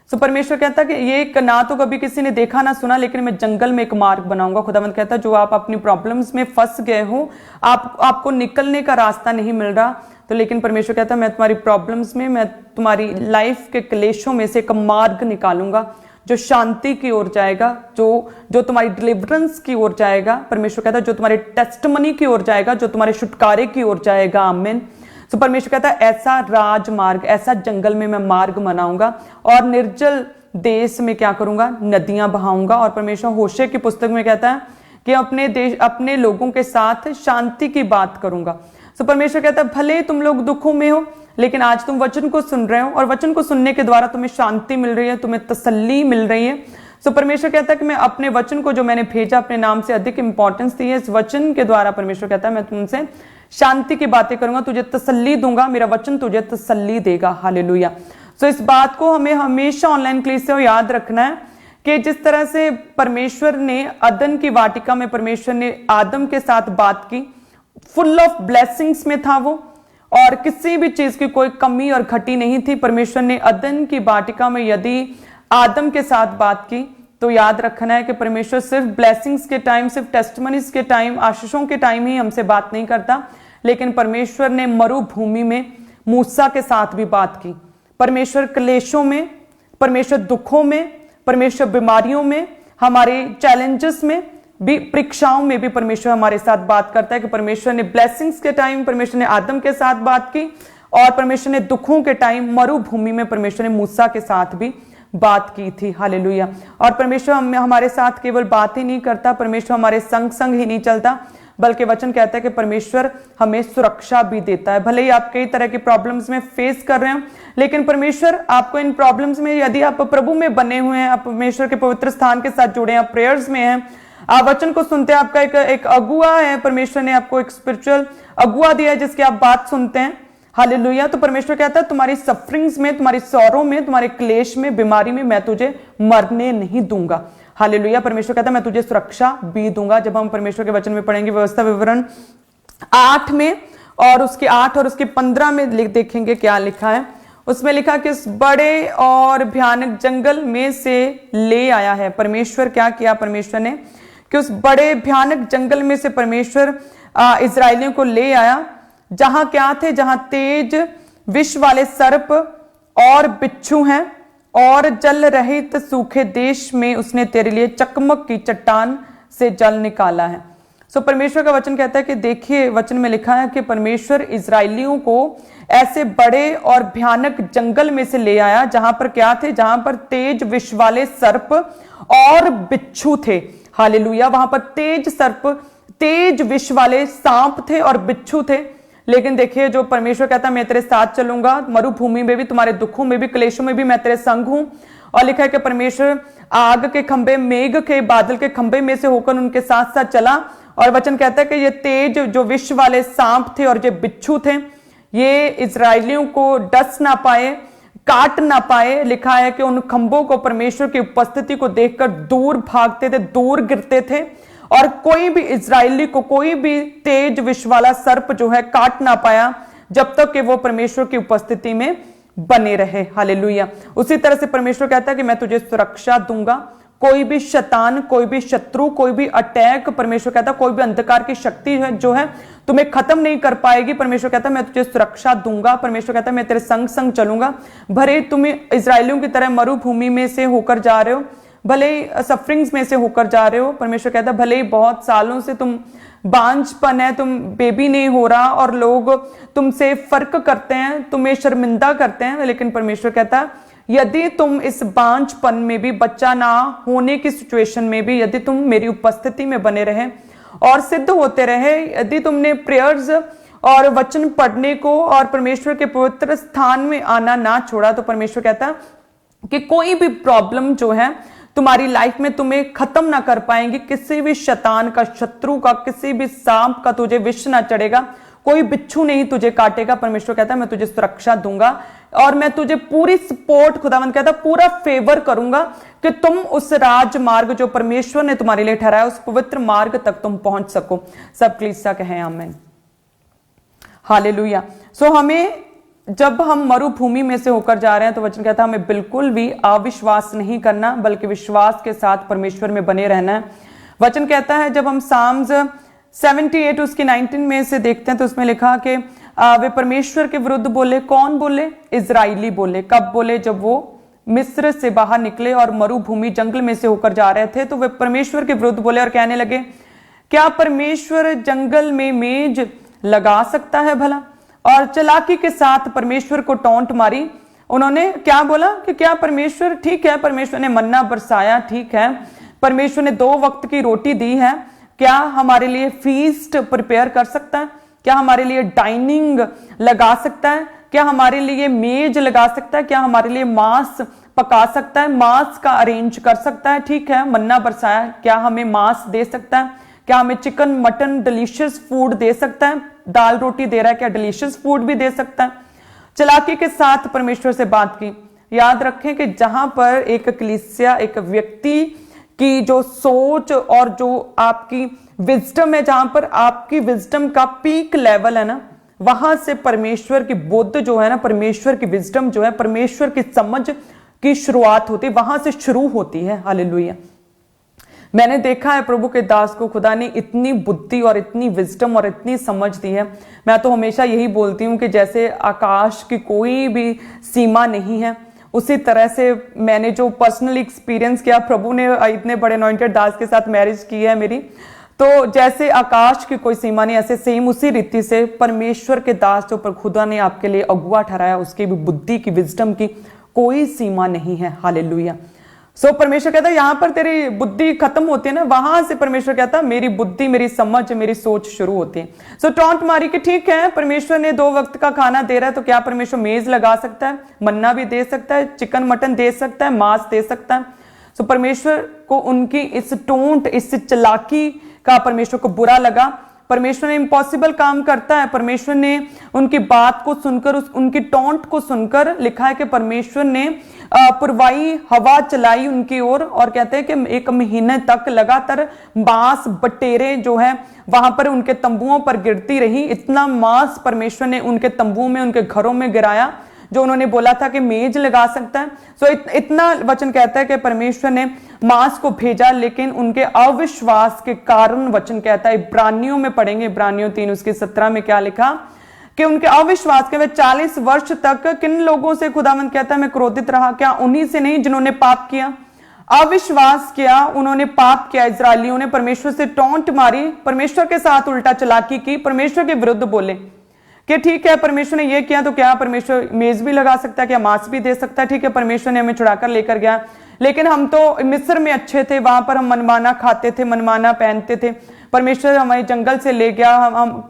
सो परमेश्वर कहता है कि ये ना तो कभी किसी ने देखा ना सुना, लेकिन मैं जंगल में एक मार्ग बनाऊंगा। खुदावंद कहता है जो आप अपनी प्रॉब्लम्स में फंस गए हो, आपको निकलने का रास्ता नहीं मिल रहा, तो लेकिन परमेश्वर कहता है मैं तुम्हारी प्रॉब्लम्स में, मैं तुम्हारी लाइफ के क्लेशों में से एक मार्ग निकालूंगा जो शांति की ओर जाएगा, जो तुम्हारी डिलीवरेंस की ओर जाएगा। परमेश्वर कहता है जो तुम्हारे टेस्टिमनी की ओर जाएगा, जो तुम्हारे छुटकारे की ओर जाएगा। आमीन। तो परमेश्वर कहता है ऐसा राजमार्ग, ऐसा जंगल में मैं मार्ग बनाऊंगा और निर्जल देश में क्या करूंगा, नदियां बहाऊंगा। और परमेश्वर होशे की पुस्तक में कहता है कि अपने लोगों के साथ शांति की बात करूंगा। तो परमेश्वर कहता है भले तुम लोग दुखों में हो, लेकिन आज तुम वचन को सुन रहे हो और वचन को सुनने के द्वारा तुम्हें शांति मिल रही है, तुम्हें तसल्ली मिल रही है। सो परमेश्वर कहता है कि मैं अपने वचन को जो मैंने भेजा अपने नाम से अधिक इंपॉर्टेंस दी है। इस वचन के द्वारा परमेश्वर कहता है मैं तुमसे शांति की बातें करूंगा, तुझे तसल्ली दूंगा, मेरा वचन तुझे तसल्ली देगा। हालेलुया। सो इस बात को हमें हमेशा ऑनलाइन क्लास से याद रखना है कि जिस तरह से परमेश्वर ने अदन की वाटिका में परमेश्वर ने आदम के साथ बात की, फुल ऑफ ब्लेसिंग्स में था वो, और किसी भी चीज की कोई कमी और घटी नहीं थी। परमेश्वर ने अदन की वाटिका में यदि आदम के साथ बात की तो याद रखना है कि परमेश्वर सिर्फ ब्लेसिंग्स के टाइम, सिर्फ टेस्टिमनीज के टाइम, आशीषों के टाइम ही हमसे बात नहीं करता, लेकिन परमेश्वर ने मरुभूमि में मूसा के साथ भी बात की। परमेश्वर क्लेशों में, परमेश्वर दुखों में, परमेश्वर बीमारियों में, हमारे चैलेंजेस में भी, परीक्षाओं में भी परमेश्वर हमारे साथ बात करता है। कि परमेश्वर ने ब्लेसिंग्स के टाइम परमेश्वर ने आदम के साथ बात की, और परमेश्वर ने दुखों के टाइम मरुभूमि में परमेश्वर ने मूसा के साथ भी बात की थी। हालेलुया। और परमेश्वर हमारे साथ केवल बात ही नहीं करता, परमेश्वर हमारे संग संग ही नहीं चलता, बल्कि वचन कहता है कि परमेश्वर हमें सुरक्षा भी देता है। भले ही आप कई तरह की प्रॉब्लम्स में फेस कर रहे हैं, लेकिन परमेश्वर आपको इन प्रॉब्लम्स में, यदि आप प्रभु में बने हुए हैं, आप परमेश्वर के पवित्र स्थान के साथ जुड़े हैं, आप प्रेयर्स में हैं, आप वचन को सुनते हैं, आपका एक अगुआ है, परमेश्वर ने आपको एक स्पिरिचुअल अगुआ दिया है जिसकी आप बात सुनते हैं। हालेलुया। तो परमेश्वर कहता है तुम्हारी सफरिंग्स में, तुम्हारी सौरों में, तुम्हारे क्लेश में, बीमारी में मैं तुझे मरने नहीं दूंगा। हालेलुया। परमेश्वर कहता है मैं तुझे सुरक्षा भी दूंगा। जब हम परमेश्वर के वचन में पढ़ेंगे व्यवस्था विवरण 8 में और उसके 8 और उसके 15 में देखेंगे क्या लिखा है। उसमें लिखा कि इस बड़े और भयानक जंगल में से ले आया है। परमेश्वर क्या किया, परमेश्वर ने कि उस बड़े भयानक जंगल में से परमेश्वर इजरायलियों को ले आया, जहां क्या थे, जहां तेज विष वाले सर्प और बिच्छू हैं, और जल रहित सूखे देश में उसने तेरे लिए चकमक की चट्टान से जल निकाला है। सो परमेश्वर का वचन कहता है कि देखिए, वचन में लिखा है कि परमेश्वर इजरायलियों को ऐसे बड़े और भयानक जंगल में से ले आया, जहां पर क्या थे, जहां पर तेज विष वाले सर्प और बिच्छू थे। हालेलुया। वहां पर तेज सर्प, तेज विष वाले सांप थे और बिच्छू थे। लेकिन देखिए, जो परमेश्वर कहता है मैं तेरे साथ चलूंगा, मरुभूमि में भी, तुम्हारे दुखों में भी, क्लेशों में भी मैं तेरे संग हूं। और लिखा है कि परमेश्वर आग के खंभे, मेघ के बादल के खंभे में से होकर उनके साथ साथ चला। और वचन कहता है कि ये तेज जो विष वाले सांप थे और जो बिच्छू थे, ये इजरायलियों को डस ना पाए, काट ना पाए। लिखा है कि उन खंभों को परमेश्वर की उपस्थिति को देखकर दूर भागते थे, दूर गिरते थे, और कोई भी इजरायली को कोई भी तेज विष वाला सर्प जो है काट ना पाया, जब तक कि वो परमेश्वर की उपस्थिति में बने रहे। हालेलुया। उसी तरह से परमेश्वर कहता है कि मैं तुझे सुरक्षा दूंगा। कोई भी शैतान, कोई भी शत्रु, कोई भी अटैक, परमेश्वर कहता है कोई भी अंधकार की शक्ति है जो है तुम्हें खत्म नहीं कर पाएगी। परमेश्वर कहता है मैं तुझे सुरक्षा दूंगा। परमेश्वर कहता है मैं तेरे संग संग चलूंगा। भले तुम इजरायलियों की तरह मरुभूमि में से होकर जा रहे हो, भले ही सफरिंग्स में से होकर जा रहे हो, परमेश्वर कहता है भले ही बहुत सालों से तुम बांझपन है, तुम बेबी नहीं हो रहा और लोग तुमसे फर्क करते हैं, तुम्हें शर्मिंदा करते हैं, लेकिन परमेश्वर कहता है यदि तुम इस बांझपन में भी, बच्चा ना होने की सिचुएशन में भी, यदि तुम मेरी उपस्थिति में बने रहे और सिद्ध होते रहे, यदि तुमने प्रेयर्स और वचन पढ़ने को और परमेश्वर के पवित्र स्थान में आना ना छोड़ा, तो परमेश्वर कहता है कि कोई भी प्रॉब्लम जो है तुम्हारी लाइफ में तुम्हें खत्म ना कर पाएंगी। किसी भी शैतान का, शत्रु का, किसी भी सांप का तुझे विष ना चढ़ेगा, कोई बिच्छू नहीं तुझे काटेगा। परमेश्वर कहता है मैं तुझे सुरक्षा दूंगा और मैं तुझे पूरी सपोर्ट, खुदावंद कहता है पूरा फेवर करूंगा कि तुम उस राजमार्ग जो परमेश्वर ने तुम्हारे लिए ठहराया, उस पवित्र मार्ग तक तुम पहुंच सको। सब कलीसिया कहें आमीन। हालेलुया। सो हमें, जब हम मरुभूमि में से होकर जा रहे हैं, तो वचन कहता है हमें बिल्कुल भी अविश्वास नहीं करना, बल्कि विश्वास के साथ परमेश्वर में बने रहना है। वचन कहता है, जब हम साम्स 78 उसकी 19 में से देखते हैं, तो उसमें लिखा कि वे परमेश्वर के विरुद्ध बोले। कौन बोले? इजराइली बोले। कब बोले? जब वो मिस्र से बाहर निकले और मरुभूमि जंगल में से होकर जा रहे थे, तो वे परमेश्वर के विरुद्ध बोले और कहने लगे क्या परमेश्वर जंगल में मेज लगा सकता है भला? और चालाकी के साथ परमेश्वर को टोंट मारी। उन्होंने क्या बोला कि क्या परमेश्वर, ठीक है परमेश्वर ने मन्ना बरसाया, ठीक है परमेश्वर ने 2 वक्त की रोटी दी है, क्या हमारे लिए फीस्ट प्रिपेयर कर सकता है? क्या हमारे लिए डाइनिंग लगा सकता है? क्या हमारे लिए मेज लगा सकता है? क्या हमारे लिए मांस पका सकता है, मांस का अरेंज कर सकता है, ठीक है, मन्ना बरसाया, क्या हमें मांस दे सकता है, क्या हमें चिकन मटन डिलीशियस फूड दे सकता है, दाल रोटी दे रहा है, क्या डिलीशियस फूड भी दे सकता है। चालाकी के साथ परमेश्वर से बात की। याद रखें कि जहां पर एक कलीसिया, एक व्यक्ति की जो सोच और जो आपकी विजडम है, जहां पर आपकी विजडम का पीक लेवल है ना, वहां से परमेश्वर की बुद्ध जो है ना, परमेश्वर की विजडम जो है, परमेश्वर की समझ की शुरुआत होती है, वहां से शुरू होती है। हालेलुया। मैंने देखा है प्रभु के दास को खुदा ने इतनी बुद्धि और इतनी विजडम और इतनी समझ दी है। मैं तो हमेशा यही बोलती हूं कि जैसे आकाश की कोई भी सीमा नहीं है, उसी तरह से मैंने जो पर्सनली एक्सपीरियंस किया, प्रभु ने इतने बड़े अनॉइंटेड दास के साथ मैरिज की है मेरी, तो जैसे आकाश की कोई सीमा नहीं, ऐसे सेम उसी रीति से परमेश्वर के दास जो पर खुदा ने आपके लिए अगुआ ठहराया, उसकी भी बुद्धि की, विजडम की कोई सीमा नहीं है। हालेलुया। सो परमेश्वर कहता है यहां पर तेरी बुद्धि खत्म होती है ना, वहां से परमेश्वर कहता है मेरी बुद्धि, मेरी समझ, मेरी सोच शुरू होती है। सो टॉन्ट मारी कि ठीक है, परमेश्वर ने 2 वक्त का खाना दे रहा है, तो क्या परमेश्वर मेज लगा सकता है, मन्ना भी दे सकता है, चिकन मटन दे सकता है, मांस दे सकता है। सो परमेश्वर को उनकी इस टोंट, इस चालाकी का परमेश्वर को बुरा लगा। परमेश्वर ने इम्पॉसिबल काम करता है। परमेश्वर ने उनकी बात को सुनकर, उनकी टोंट को सुनकर, लिखा है कि परमेश्वर ने पुरवाई हवा चलाई उनकी ओर, और कहते हैं कि 1 महीने तक लगातार मांस बटेरे जो है वहां पर उनके तंबुओं पर गिरती रही। इतना मांस परमेश्वर ने उनके तंबुओं में, उनके घरों में गिराया, जो उन्होंने बोला था कि मेज लगा सकता है। सो इतना वचन कहता है कि परमेश्वर ने मांस को भेजा, लेकिन उनके अविश्वास के कारण, वचन कहता है, इब्रानियों में पढ़ेंगे, इब्रानियों 3:17 में क्या लिखा कि उनके अविश्वास के वे 40 वर्ष तक किन लोगों से खुदावंद कहता है मैं क्रोधित रहा, क्या उन्हीं से नहीं जिन्होंने पाप किया, अविश्वास किया, उन्होंने पाप किया। इजरायलियों ने परमेश्वर से टोंट मारी, परमेश्वर के साथ उल्टा चालाकी की, परमेश्वर के विरुद्ध बोले कि ठीक है परमेश्वर ने ये किया तो क्या परमेश्वर मेज भी लगा सकता है, क्या मांस भी दे सकता है, ठीक है परमेश्वर ने हमें छुड़ाकर लेकर गया, लेकिन हम तो मिस्र में अच्छे थे, वहां पर हम मनमाना खाते थे, मनमाना पहनते थे, परमेश्वर हमारे जंगल से ले गया,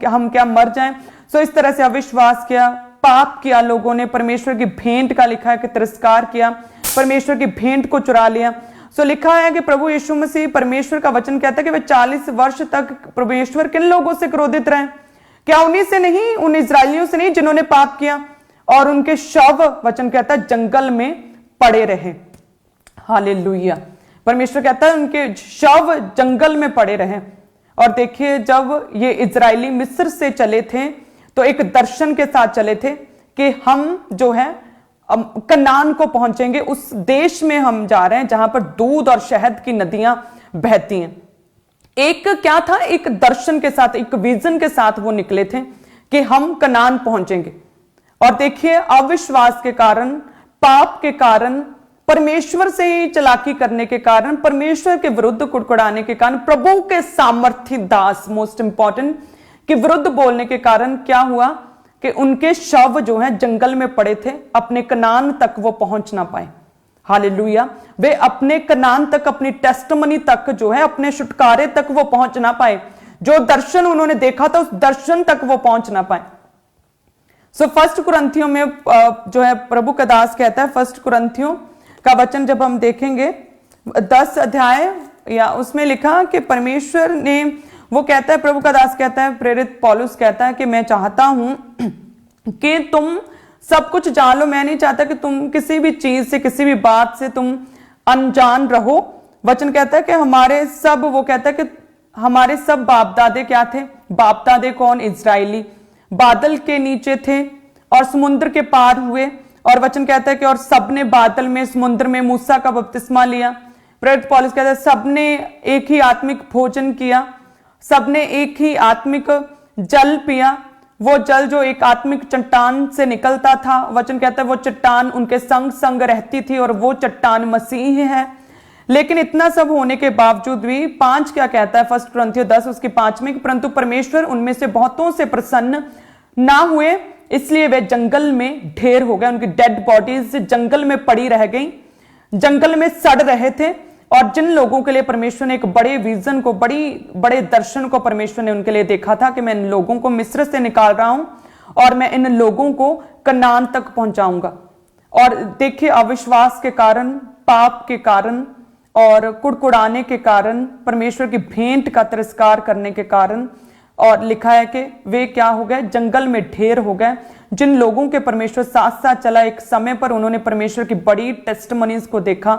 हम क्या मर जाएं। सो इस तरह से अविश्वास किया, पाप किया लोगों ने, परमेश्वर की भेंट का लिखा है कि तिरस्कार किया, परमेश्वर की भेंट को चुरा लिया। सो लिखा है कि प्रभु यीशु मसीह, परमेश्वर का वचन कहता है कि वे 40 वर्ष तक परमेश्वर किन लोगों से क्रोधित रहे, क्या उन्हीं से नहीं, उन इजरायलियों से नहीं जिन्होंने पाप किया, और उनके शव, वचन कहता है, जंगल में पड़े रहे। हालेलुया। परमेश्वर कहता है उनके शव जंगल में पड़े रहे। और देखिए, जब ये इजरायली मिस्र से चले थे तो एक दर्शन के साथ चले थे कि हम जो है कनान को पहुंचेंगे, उस देश में हम जा रहे हैं जहां पर दूध और शहद की नदियां बहती हैं। एक क्या था, एक दर्शन के साथ, एक विजन के साथ वो निकले थे कि हम कनान पहुंचेंगे। और देखिए, अविश्वास के कारण, पाप के कारण, परमेश्वर से ही चालाकी करने के कारण, परमेश्वर के विरुद्ध कुड़कुड़ाने के कारण, प्रभु के सामर्थी दास, मोस्ट इंपॉर्टेंट, के विरुद्ध बोलने के कारण क्या हुआ कि उनके शव जो है जंगल में पड़े थे, अपने कनान तक वो पहुंच ना पाए। हालेलुया। वे अपने कनान तक, अपनी टेस्टमनी तक जो है, अपने छुटकारे तक वो पहुंच ना पाए। जो दर्शन उन्होंने देखा था, उस दर्शन तक वो पहुंच ना पाए। सो 1 कुरिन्थियों में जो है प्रभु का दास कहता है, 1 कुरिन्थियों का वचन जब हम देखेंगे 10 अध्याय, या उसमें लिखा कि परमेश्वर ने, वो कहता है, प्रभु का दास कहता है, प्रेरित पौलुस कहता है कि मैं चाहता हूं कि तुम सब कुछ जान लो, मैं नहीं चाहता कि तुम किसी भी चीज से, किसी भी बात से तुम अनजान रहो। वचन कहता है कि हमारे सब, वो कहता है कि हमारे सब बाप दादे क्या थे, बाप दादे कौन, इजरायली, बादल के नीचे थे और समुद्र के पार हुए। और वचन कहता है कि और सबने बादल में, समुद्र में मूसा का बपतिस्मा लिया। प्रेरित पौलुस कहता है सबने एक ही आत्मिक भोजन किया, सबने एक ही आत्मिक जल पिया, वो जल जो एक आत्मिक चट्टान से निकलता था। वचन कहता है वो चट्टान उनके संग संग रहती थी, और वो चट्टान मसीह है। लेकिन इतना सब होने के बावजूद भी 5 क्या कहता है, 1 कुरिन्थियों 10 उसके 5 में, परंतु परमेश्वर उनमें से बहुतों से प्रसन्न ना हुए, इसलिए वे जंगल में ढेर हो गए, उनकी डेड बॉडीज जंगल में पड़ी रह गई, जंगल में सड़ रहे थे। और जिन लोगों के लिए परमेश्वर ने एक बड़े विजन को, बड़े दर्शन को परमेश्वर ने उनके लिए देखा था कि मैं इन लोगों को मिस्र से निकाल रहा हूं और मैं इन लोगों को कनान तक पहुंचाऊंगा। और देखिए अविश्वास के कारण, पाप के कारण और कुड़कुड़ाने के कारण, परमेश्वर की भेंट का तिरस्कार करने के कारण, और लिखा है कि वे क्या हो गए, जंगल में ढेर हो गए। जिन लोगों के परमेश्वर साथ साथ चला, एक समय पर उन्होंने परमेश्वर की बड़ी टेस्टमनीज को देखा,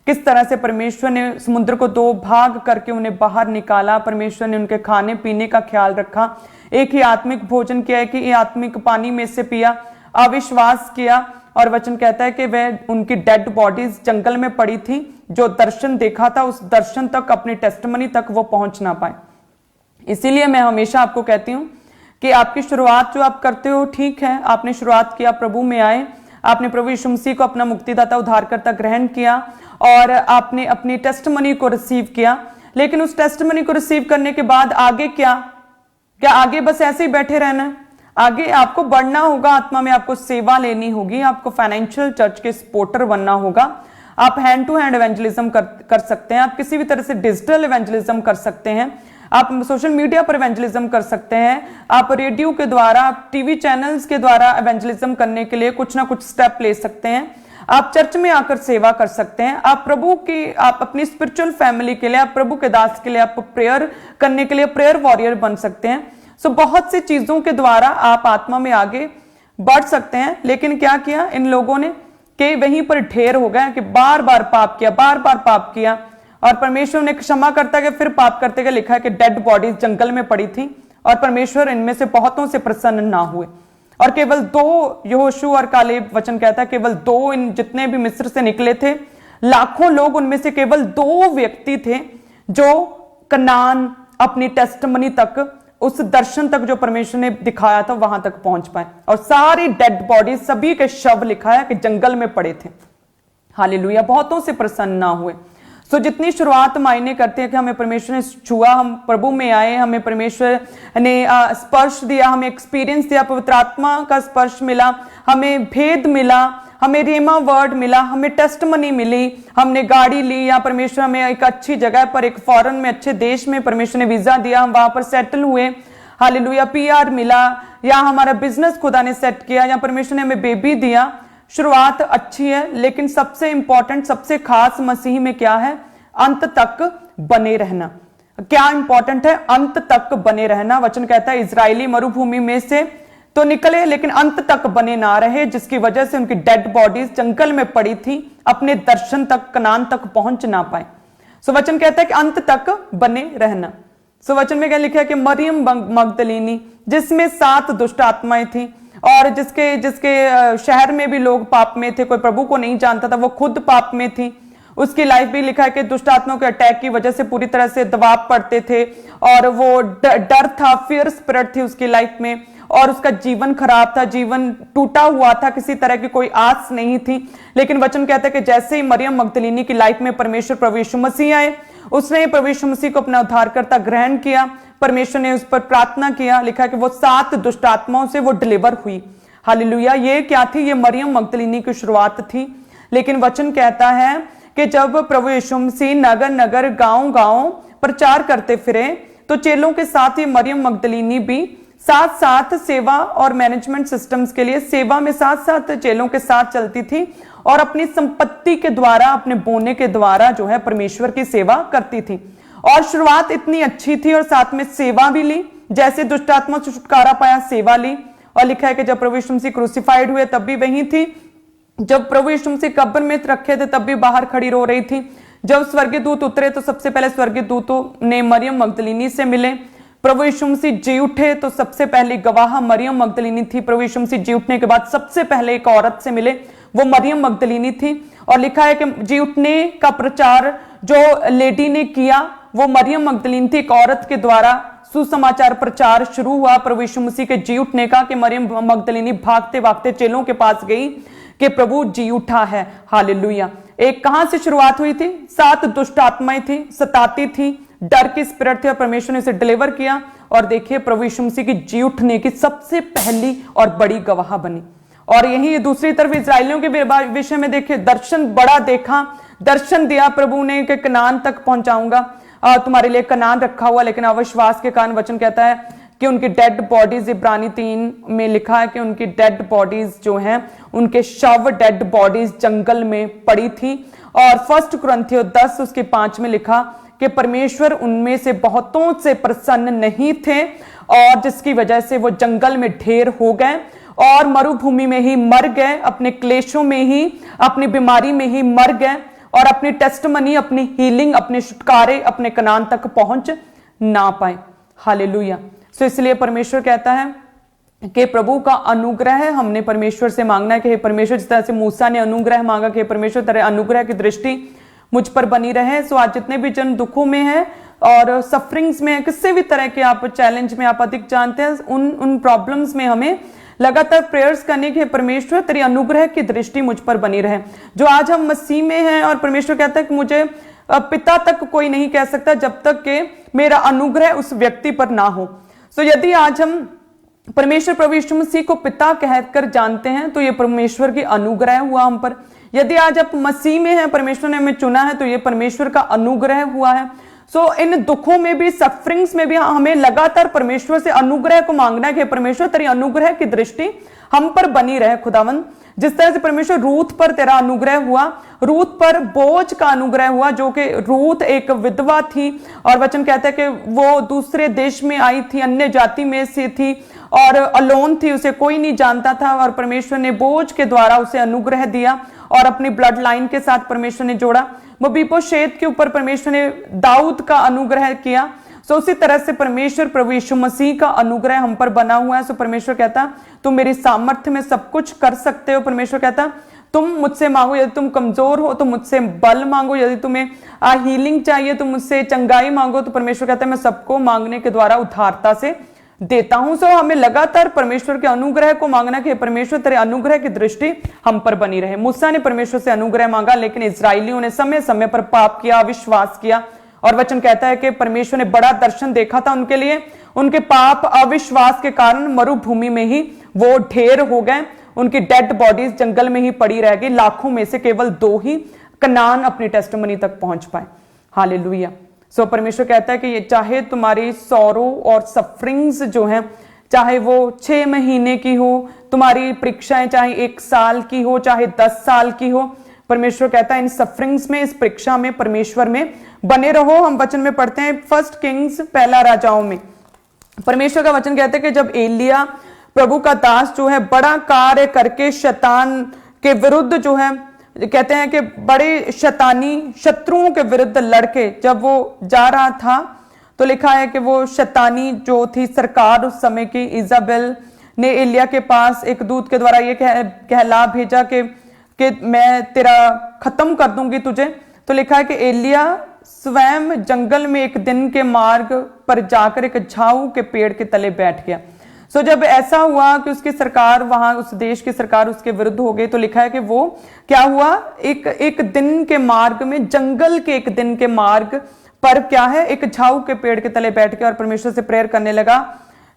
किस तरह से परमेश्वर ने समुद्र को 2 भाग करके उन्हें बाहर निकाला, परमेश्वर ने उनके खाने पीने का ख्याल रखा, एक ही आत्मिक भोजन किया, कि ये आत्मिक पानी में से पिया, अविश्वास किया, और वचन कहता है कि वह उनकी डेड बॉडीज जंगल में पड़ी थी। जो दर्शन देखा था उस दर्शन तक, अपनी टेस्टमनी तक वो पहुंच ना पाए। इसीलिए मैं हमेशा आपको कहती हूं कि आपकी शुरुआत जो आप करते हो, ठीक है, आपने शुरुआत किया, प्रभु में आए, आपने प्रभु यीशु मसीह को अपना मुक्तिदाता उद्धारकर्ता ग्रहण किया और आपने अपनी टेस्टमनी को रिसीव किया, लेकिन उस टेस्टमनी को रिसीव करने के बाद आगे क्या आगे बस ऐसे ही बैठे रहना है? आगे आपको बढ़ना होगा, आत्मा में आपको सेवा लेनी होगी, आपको फाइनेंशियल चर्च के सपोर्टर बनना होगा। आप हैंड टू हैंड इवेंजलिज्म कर सकते हैं, आप किसी भी तरह से डिजिटल इवेंजलिज्म कर सकते हैं, आप सोशल मीडिया पर इवेंजलिज्म कर सकते हैं, आप रेडियो के द्वारा, आप टीवी चैनल्स के द्वारा इवेंजलिज्म करने के लिए कुछ ना कुछ स्टेप ले सकते हैं, आप चर्च में आकर सेवा कर सकते हैं, आप प्रभु की, आप अपनी स्पिरिचुअल फैमिली के लिए, आप प्रभु के दास के लिए, आप प्रेयर करने के लिए प्रेयर वॉरियर बन सकते हैं। सो बहुत सी चीजों के द्वारा आप आत्मा में आगे बढ़ सकते हैं। लेकिन क्या किया इन लोगों ने कि वहीं पर ढेर हो गए कि बार बार पाप किया, बार बार पाप किया, और परमेश्वर ने क्षमा करता गया, फिर पाप करते गए। लिखा है कि डेड बॉडीज जंगल में पड़ी थी और परमेश्वर इनमें से बहुतों से प्रसन्न ना हुए, और केवल 2, यहोशू और कालेब, वचन कहता है केवल 2, इन जितने भी मिस्र से निकले थे लाखों लोग, उनमें से केवल 2 व्यक्ति थे जो कनान, अपनी टेस्टमनी तक, उस दर्शन तक जो परमेश्वर ने दिखाया था वहां तक पहुंच पाए, और सारी डेड बॉडी, सभी के शव लिखा है कि जंगल में पड़े थे। हालेलुया, बहुतों से प्रसन्न ना हुए। सो जितनी शुरुआत मायने करते हैं कि हमें परमेश्वर ने छुआ, हम प्रभु में आए, हमें परमेश्वर ने स्पर्श दिया, हमें एक्सपीरियंस दिया, पवित्र आत्मा का स्पर्श मिला, हमें भेद मिला, हमें रेमा वर्ड मिला, हमें टेस्टमनी मिली, हमने गाड़ी ली, या परमेश्वर हमें एक अच्छी जगह पर, एक फॉरेन में अच्छे देश में परमेश्वर ने वीजा दिया, हम वहां पर सेटल हुए, हालेलुया, PR मिला, या हमारा बिजनेस खुदा ने सेट किया, या परमेश्वर ने हमें बेबी दिया। शुरुआत अच्छी है, लेकिन सबसे इंपॉर्टेंट, सबसे खास मसीह में क्या है? अंत तक बने रहना। क्या इंपॉर्टेंट है? अंत तक बने रहना। वचन कहता है इजरायली मरुभूमि में से तो निकले, लेकिन अंत तक बने ना रहे, जिसकी वजह से उनकी डेड बॉडीज जंगल में पड़ी थी, अपने दर्शन तक, कनान तक पहुंच ना पाए। सो वचन कहता है कि अंत तक बने रहना। सो वचन में क्या लिखा है कि मरियम मगदलीनी, जिसमें 7 दुष्ट आत्माएं थी, और जिसके शहर में भी लोग पाप में थे, कोई प्रभु को नहीं जानता था, वो खुद पाप में थी, उसकी लाइफ भी लिखा है कि दुष्ट आत्माओं के अटैक की वजह से पूरी तरह से दबाव पड़ते थे, और वो डर था, फियर स्पिरिट थी उसकी लाइफ में, और उसका जीवन खराब था, जीवन टूटा हुआ था, किसी तरह की कोई आस नहीं थी। लेकिन वचन कहता है कि जैसे ही मरियम मगदलीनी की लाइफ में परमेश्वर प्रभु यीशु मसीह आए, उसने प्रभु यीशु मसीह को अपना उद्धारकर्ता ग्रहण किया, परमेश्वर ने उस पर प्रार्थना किया, लिखा है कि वो 7 दुष्ट आत्माओं से वो डिलीवर हुई। हालेलुया। ये क्या थी? ये मरियम मगदलीनी की शुरुआत थी। लेकिन वचन कहता है कि जब प्रभु यीशु मसीह नगर नगर, गांव गांव प्रचार करते फिरे, तो चेलों के साथ ये मरियम मगदलीनी भी साथ साथ सेवा और मैनेजमेंट सिस्टम्स के लिए सेवा में साथ साथ चेलों के साथ चलती थी, और अपनी संपत्ति के द्वारा, अपने बोने के द्वारा जो है परमेश्वर की सेवा करती थी। और शुरुआत इतनी अच्छी थी, और साथ में सेवा भी ली, जैसे दुष्ट आत्मा से छुटकारा पाया, सेवा ली। और लिखा है कि जब प्रभु यीशु मसीह क्रूसिफाइड हुए तब भी वहीं थी, जब प्रभु यीशु मसीह कब्र में रखे थे तब भी बाहर खड़ी रो रही थी, जब स्वर्गीय दूत उतरे तो सबसे पहले स्वर्गीय दूतों ने मरियम मगदलीनी से मिले, प्रभु यीशु मसीह जी उठे तो सबसे पहली गवाह मरियम मगदलीनी थी। प्रभु यीशु मसीह जी उठने के बाद सबसे पहले एक औरत से मिले, वो मरियम मगदलीनी थी। और लिखा है कि जी उठने का प्रचार जो लेडी ने किया वो मरियम मगदलीनी थी। एक औरत के द्वारा सुसमाचार प्रचार शुरू हुआ प्रभु यीशु मसीह के जी उठने का, कि मरियम मगदलीनी भागते भागते चेलों के पास गई कि प्रभु जी उठा है। हालेलुया। एक कहां से शुरुआत हुई थी? 7 दुष्ट आत्माएं थी, सताती थी, डर की स्पिरिट थी, और परमेश्वर ने इसे डिलीवर किया। और देखिए प्रभु यीशु मसीह की जी उठने की सबसे पहली और बड़ी गवाह बनी। और यही दूसरी तरफ इजराइलियों के विषय में देखिए, दर्शन बड़ा देखा, दर्शन दिया प्रभु ने कि कनान तक पहुंचाऊंगा, तुम्हारे लिए कनान रखा हुआ, लेकिन अविश्वास के कारण वचन कहता है कि उनकी डेड बॉडीज, इब्रानी 3 में लिखा है कि उनकी डेड बॉडीज जो हैं, उनके शव डेड बॉडीज जंगल में पड़ी थी। और 1 कुरिन्थियों 10 उसके 5 में लिखा कि परमेश्वर उनमें से बहुतों से प्रसन्न नहीं थे और जिसकी वजह से वो जंगल में ढेर हो गए और मरुभूमि में ही मर गए, अपने क्लेशों में ही, अपनी बीमारी में ही मर गए और अपनी टेस्टमनी, अपनी हीलिंग, अपने छुटकारे, अपने कनान तक पहुंच ना पाए। हालेलुया। सो इसलिए परमेश्वर कहता है कि प्रभु का अनुग्रह हमने परमेश्वर से मांगना है कि हे परमेश्वर, जिस तरह से मूसा ने अनुग्रह मांगा कि परमेश्वर तेरे अनुग्रह की दृष्टि मुझ पर बनी रहे। सो आज जितने भी जन दुखों में हैं और सफरिंग्स में, किसी भी तरह के आप चैलेंज में आप अधिक जानते हैं, उन प्रॉब्लम्स में हमें लगातार प्रेयर्स करने के परमेश्वर तेरी अनुग्रह की दृष्टि मुझ पर बनी रहे। जो आज हम मसीह में हैं और परमेश्वर कहता है कि मुझे पिता तक कोई नहीं कह सकता जब तक कि मेरा अनुग्रह उस व्यक्ति पर ना हो। सो यदि आज हम परमेश्वर प्रभु यीशु मसीह को पिता कहकर जानते हैं तो ये परमेश्वर की अनुग्रह हुआ हम पर। यदि आज आप मसीह में हैं, परमेश्वर ने हमें चुना है, तो ये परमेश्वर का अनुग्रह हुआ है। सो इन दुखों में भी, सफरिंग्स में भी हमें लगातार परमेश्वर से अनुग्रह को मांगना है कि परमेश्वर तेरी अनुग्रह की दृष्टि हम पर बनी रहे खुदावन। जिस तरह से परमेश्वर रूथ पर तेरा अनुग्रह हुआ, रूथ पर बोझ का अनुग्रह हुआ, जो कि रूथ एक विधवा थी और वचन कहता है कि वो दूसरे देश में आई थी, अन्य जाति में से थी और अलोन थी, उसे कोई नहीं जानता था और परमेश्वर ने बोझ के द्वारा उसे अनुग्रह दिया और अपनी ब्लड लाइन के साथ परमेश्वर ने जोड़ा। मबीबोशेत के ऊपर परमेश्वर ने दाऊद का अनुग्रह किया। सो उसी तरह से परमेश्वर प्रभु यीशु मसीह का अनुग्रह हम पर बना हुआ है। सो परमेश्वर कहता तुम मेरी सामर्थ्य में सब कुछ कर सकते हो। परमेश्वर कहता तुम मुझसे मांगो, यदि तुम कमजोर हो तो मुझसे बल मांगो, यदि तुम्हें हीलिंग चाहिए तो मुझसे चंगाई मांगो। तो परमेश्वर कहता है मैं सबको मांगने के द्वारा उदारता से देता हूं। सो हमें लगातार परमेश्वर के अनुग्रह को मांगना कि परमेश्वर तेरे अनुग्रह की दृष्टि हम पर बनी रहे। मूसा ने परमेश्वर से अनुग्रह मांगा, लेकिन इस्राएलियों ने समय समय पर पाप किया, अविश्वास किया और वचन कहता है कि परमेश्वर ने बड़ा दर्शन देखा था उनके लिए। उनके पाप, अविश्वास के कारण मरुभूमि में ही वो ढेर हो गए, उनकी डेड बॉडीज जंगल में ही पड़ी रह गई। लाखों में से केवल 2 ही कनान अपनी टेस्टमनी तक पहुंच पाए। हालेलुया। सो परमेश्वर कहता है कि ये चाहे तुम्हारी सौरो और सफरिंग्स जो हैं, चाहे वो 6 महीने की हो, तुम्हारी परीक्षाएं चाहे 1 साल की हो, चाहे 10 साल की हो, परमेश्वर कहता है इन सफरिंग्स में, इस परीक्षा में परमेश्वर में बने रहो। हम वचन में पढ़ते हैं 1 किंग्स 1 राजाओं में परमेश्वर का वचन कहता है कि जब एलिया प्रभु का दास जो है बड़ा कार्य करके शैतान के विरुद्ध जो है, कहते हैं कि बड़े शैतानी शत्रुओं के विरुद्ध लड़के जब वो जा रहा था, तो लिखा है कि वो शैतानी जो थी सरकार उस समय की, इजाबेल ने एलिया के पास एक दूत के द्वारा ये कहला भेजा कि मैं तेरा खत्म कर दूंगी तुझे। तो लिखा है कि एलिया स्वयं जंगल में एक दिन के मार्ग पर जाकर एक झाऊ के पेड़ के तले बैठ गया। सो जब ऐसा हुआ कि उसकी सरकार, वहां उस देश की सरकार उसके विरुद्ध हो गई, तो लिखा है कि वो क्या हुआ, एक दिन के मार्ग में, जंगल के एक दिन के मार्ग पर क्या है, एक झाऊ के पेड़ के तले बैठ के और परमेश्वर से प्रेयर करने लगा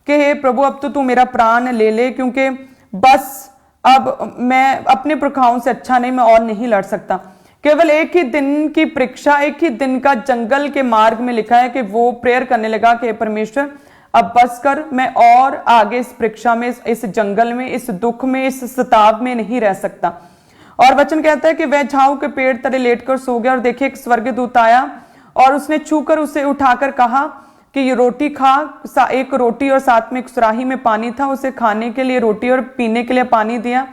कि हे प्रभु अब तो तू मेरा प्राण ले ले, क्योंकि बस अब मैं अपने पुरखाओं से अच्छा नहीं, मैं और नहीं लड़ सकता। केवल एक ही दिन की परीक्षा, एक ही दिन का जंगल के मार्ग में लिखा है कि वो प्रेयर करने लगा कि परमेश्वर अब बस कर, मैं और आगे इस परीक्षा में, इस जंगल में, इस दुख में, इस सताव में नहीं रह सकता। और वचन कहता है कि वह झाऊ के पेड़ तले लेटकर सो गया और देखिए एक स्वर्गदूत आया और उसने छूकर उसे उठाकर कहा कि ये रोटी खा। एक रोटी और साथ में एक सुराही में पानी था, उसे खाने के लिए रोटी और पीने के लिए पानी दिया।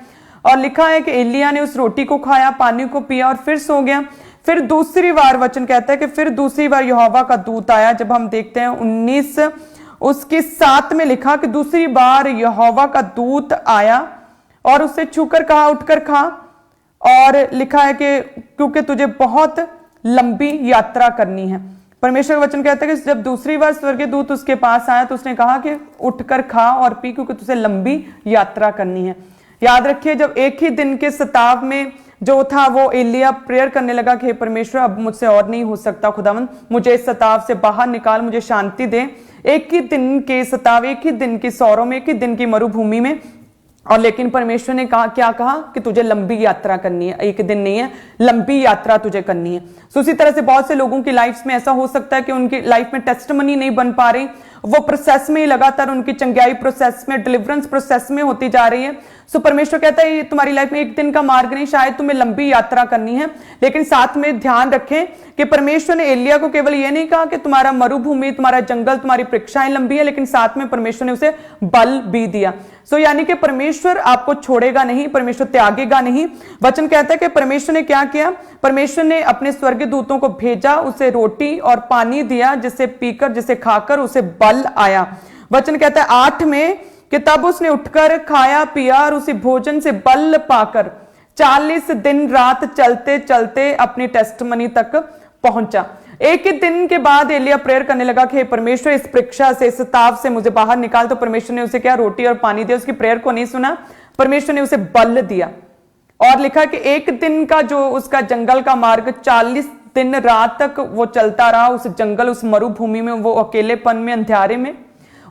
और लिखा है कि एलिया ने उस रोटी को खाया, पानी को पिया और फिर सो गया। फिर दूसरी बार वचन कहता है कि फिर दूसरी बार यहोवा का दूत आया। जब हम देखते हैं 19 उसके 7 में लिखा कि दूसरी बार यहोवा का दूत आया और उससे छूकर कहा उठकर खा, और लिखा है कि क्योंकि तुझे बहुत लंबी यात्रा करनी है। परमेश्वर का वचन कहता है कि जब दूसरी बार स्वर्गीय दूत उसके पास आया तो उसने कहा कि उठकर खा और पी, क्योंकि तुझे लंबी यात्रा करनी है। याद रखिए, जब एक ही दिन के सताव में जो था वो एलिया प्रेयर करने लगा कि हे परमेश्वर अब मुझसे और नहीं हो सकता, खुदावंद मुझे इस सताव से बाहर निकाल, मुझे शांति दे। एक ही दिन के सताव, एक ही दिन की सौरों में, एक ही दिन की मरुभूमि में, और लेकिन परमेश्वर ने कहा, क्या कहा कि तुझे लंबी यात्रा करनी है, एक दिन नहीं है, लंबी यात्रा तुझे करनी है। सो उसी तरह से बहुत से लोगों की लाइफ में ऐसा हो सकता है कि उनकी लाइफ में टेस्टमनी नहीं बन पा रही, वो प्रोसेस में ही लगातार उनकी चंगाई प्रोसेस में, डिलीवरेंस प्रोसेस में होती जा रही है। सो परमेश्वर कहता है ये तुम्हारी लाइफ में एक दिन का मार्ग नहीं, शायद तुम्हें लंबी यात्रा करनी है, लेकिन साथ में ध्यान रखें कि परमेश्वर ने एलिया को केवल ये नहीं कहा कि तुम्हारा मरुभूमि, तुम्हारा जंगल, तुम्हारी परीक्षाएं लंबी है, लेकिन साथ में परमेश्वर ने उसे बल भी दिया। सो यानी कि परमेश्वर आपको छोड़ेगा नहीं, परमेश्वर त्यागेगा नहीं। वचन कहता है कि परमेश्वर ने क्या किया, परमेश्वर ने अपने स्वर्गीय दूतों को भेजा, उसे रोटी और पानी दिया, जिसे पीकर, जिसे खाकर उसे बल आया। वचन कहता है 8 में कि तब उसने उठकर खाया पिया और उसी भोजन से बल पाकर 40 दिन रात चलते चलते अपनी टेस्टमनी तक पहुंचा। एक ही दिन के बाद एलिया प्रेयर करने लगा कि परमेश्वर इस परीक्षा से, इस ताव से मुझे बाहर निकाल। तो परमेश्वर ने उसे क्या, रोटी और पानी दिया। उसकी प्रेयर को नहीं सुना, परमेश्वर ने उसे बल दिया। और लिखा कि एक दिन का जो उसका जंगल का मार्ग 40 दिन रात तक वो चलता रहा, उस जंगल, उस मरुभूमि में, वो अकेलेपन में, अंधेरे में,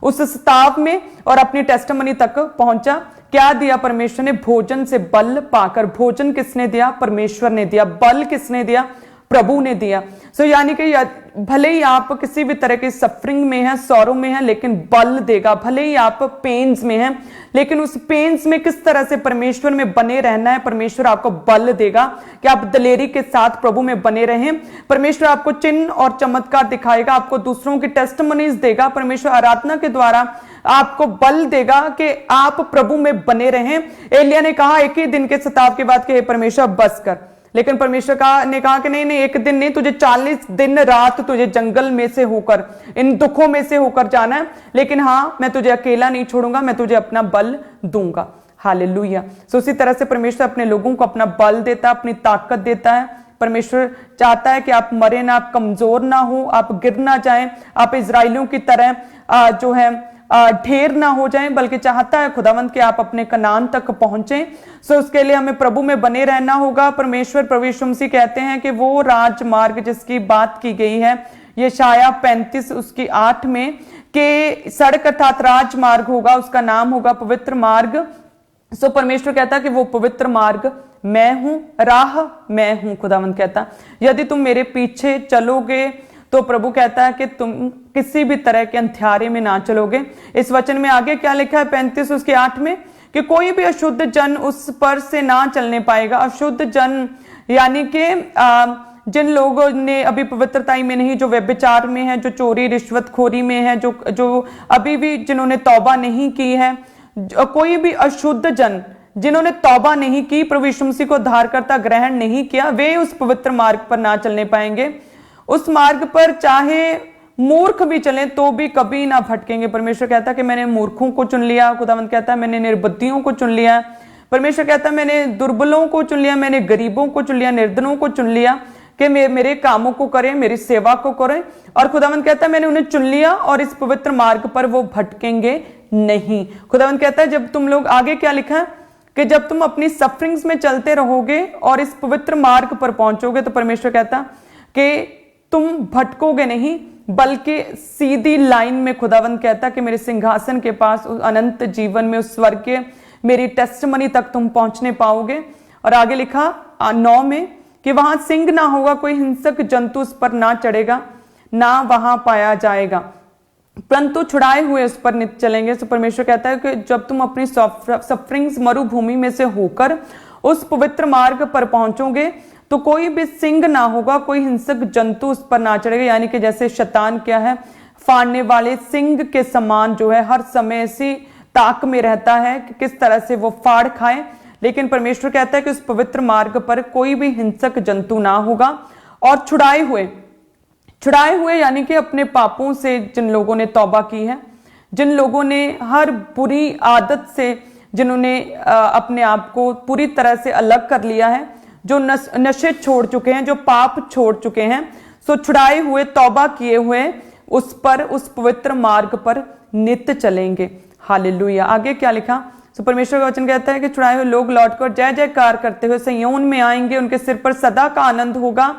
उस स्ताव में, और अपनी टेस्टमनी तक पहुंचा। क्या दिया परमेश्वर ने, भोजन से बल पाकर। भोजन किसने दिया, परमेश्वर ने दिया। बल किसने दिया, प्रभु ने दिया। सो यानी कि भले ही आप किसी भी तरह की सफरिंग में हैं, सौरों में हैं, लेकिन बल देगा। भले ही आप पेन्स में हैं, लेकिन उस पेन्स में किस तरह से परमेश्वर में बने रहना है, परमेश्वर आपको बल देगा कि आप दलेरी के साथ प्रभु में बने रहें। परमेश्वर आपको चिन्ह और चमत्कार दिखाएगा, आपको दूसरों की टेस्टिमनीज देगा। परमेश्वर आराधना के द्वारा आपको बल देगा कि आप प्रभु में बने रहें। एलिया ने कहा एक ही दिन के सताव के बाद कि परमेश्वर बस कर, लेकिन परमेश्वर ने कहा कि नहीं नहीं, एक दिन नहीं, तुझे 40 दिन रात तुझे जंगल में से होकर, इन दुखों में से होकर जाना है। लेकिन हाँ, मैं तुझे अकेला नहीं छोड़ूंगा, मैं तुझे अपना बल दूंगा। हालेलुया। सो उसी तरह से परमेश्वर अपने लोगों को अपना बल देता है, अपनी ताकत देता है। परमेश्वर चाहता है कि आप मरे ना, आप कमजोर ना हो, आप गिर ना जाएं, आप इजराइलियों की तरह जो है ढेर ना हो जाएं, बल्कि चाहता है खुदावंत कि आप अपने कनान तक पहुंचें। सो उसके लिए हमें प्रभु में बने रहना होगा। परमेश्वर, प्रभु यीशु मसीह कहते हैं कि वो राजमार्ग जिसकी बात की गई है यशायाह 35 उसकी 8 में, कि सड़क अर्थात राजमार्ग होगा, उसका नाम होगा पवित्र मार्ग। सो परमेश्वर कहता है कि वो पवित्र मार्ग मैं हूं, राह मैं हूं। खुदावंत कहता यदि तुम मेरे पीछे चलोगे तो प्रभु कहता है कि तुम किसी भी तरह के अंधियारे में ना चलोगे। इस वचन में आगे क्या लिखा है 35 उसके 8 में, कि कोई भी अशुद्ध जन उस पर से ना चलने पाएगा। अशुद्ध जन यानी कि जिन लोगों ने अभी पवित्रता में नहीं, जो व्यभिचार में है, जो चोरी रिश्वतखोरी में है, जो अभी भी जिन्होंने तौबा नहीं की है, कोई भी अशुद्ध जन जिन्होंने तौबा नहीं की, प्रभु यीशु मसीह को उद्धारकर्ता ग्रहण नहीं किया, वे उस पवित्र मार्ग पर ना चलने पाएंगे। उस मार्ग पर चाहे मूर्ख भी चलें तो भी कभी ना भटकेंगे। परमेश्वर कहता है कि मैंने मूर्खों को चुन लिया। खुदावंत कहता है मैंने निर्बुद्धियों को चुन लिया। परमेश्वर कहता है मैंने दुर्बलों को चुन लिया, मैंने गरीबों को चुन लिया, निर्धनों को चुन लिया कि मेरे कामों को करें, मेरी सेवा को करें। और खुदावंत कहता है मैंने उन्हें चुन लिया और इस पवित्र मार्ग पर वो भटकेंगे नहीं। खुदावंत कहता है जब तुम लोग, आगे क्या लिखा है कि जब तुम अपनी सफरिंग्स में चलते रहोगे और इस पवित्र मार्ग पर पहुंचोगे, तो परमेश्वर कहता कि तुम भटकोगे नहीं, बल्कि सीधी लाइन में खुदावंत कहता कि मेरे सिंहासन के पास, उस अनंत जीवन में, उस स्वर्ग के मेरी टेस्टमनी तक तुम पहुंचने पाओगे। और आगे लिखा 9 में कि वहां सिंह ना होगा, कोई हिंसक जंतु उस पर ना चढ़ेगा, ना वहां पाया जाएगा, परंतु छुड़ाए हुए उस पर नित्य चलेंगे। तो परमेश्वर कहता है कि जब तुम अपनी सफरिंग्स मरुभूमि में से होकर उस पवित्र मार्ग पर पहुंचोगे तो कोई भी सिंह ना होगा, कोई हिंसक जंतु उस पर ना चढ़ेगा। यानी कि जैसे शैतान क्या है, फाड़ने वाले सिंह के समान जो है हर समय ऐसी ताक में रहता है कि किस तरह से वो फाड़ खाए। लेकिन परमेश्वर कहता है कि उस पवित्र मार्ग पर कोई भी हिंसक जंतु ना होगा। और छुड़ाए हुए यानी कि अपने पापों से जिन लोगों ने तौबा की है, जिन लोगों ने हर बुरी आदत से, जिन्होंने अपने आप को पूरी तरह से अलग कर लिया है, जो नशे छोड़ चुके हैं, जो पाप छोड़ चुके हैं, सो छुड़ाए हुए, तौबा किए हुए उस पर, उस पवित्र मार्ग पर नित्य चलेंगे। हालेलुया। आगे क्या लिखा, सो परमेश्वर का वचन कहता है कि छुड़ाए हुए लोग लौटकर जय जयकार करते हुए सिय्योन में आएंगे, उनके सिर पर सदा का आनंद होगा,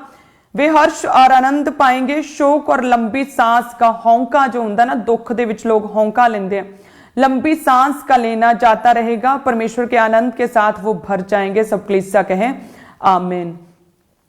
वे हर्ष और आनंद पाएंगे। शोक और लंबी सांस का हौंका जो होता ना, दुख दे विच लोग हौंका लेंदे हैं, लंबी सांस का लेना जाता रहेगा। परमेश्वर के आनंद के साथ वो भर जाएंगे। सब कलीसिया कहे आमीन।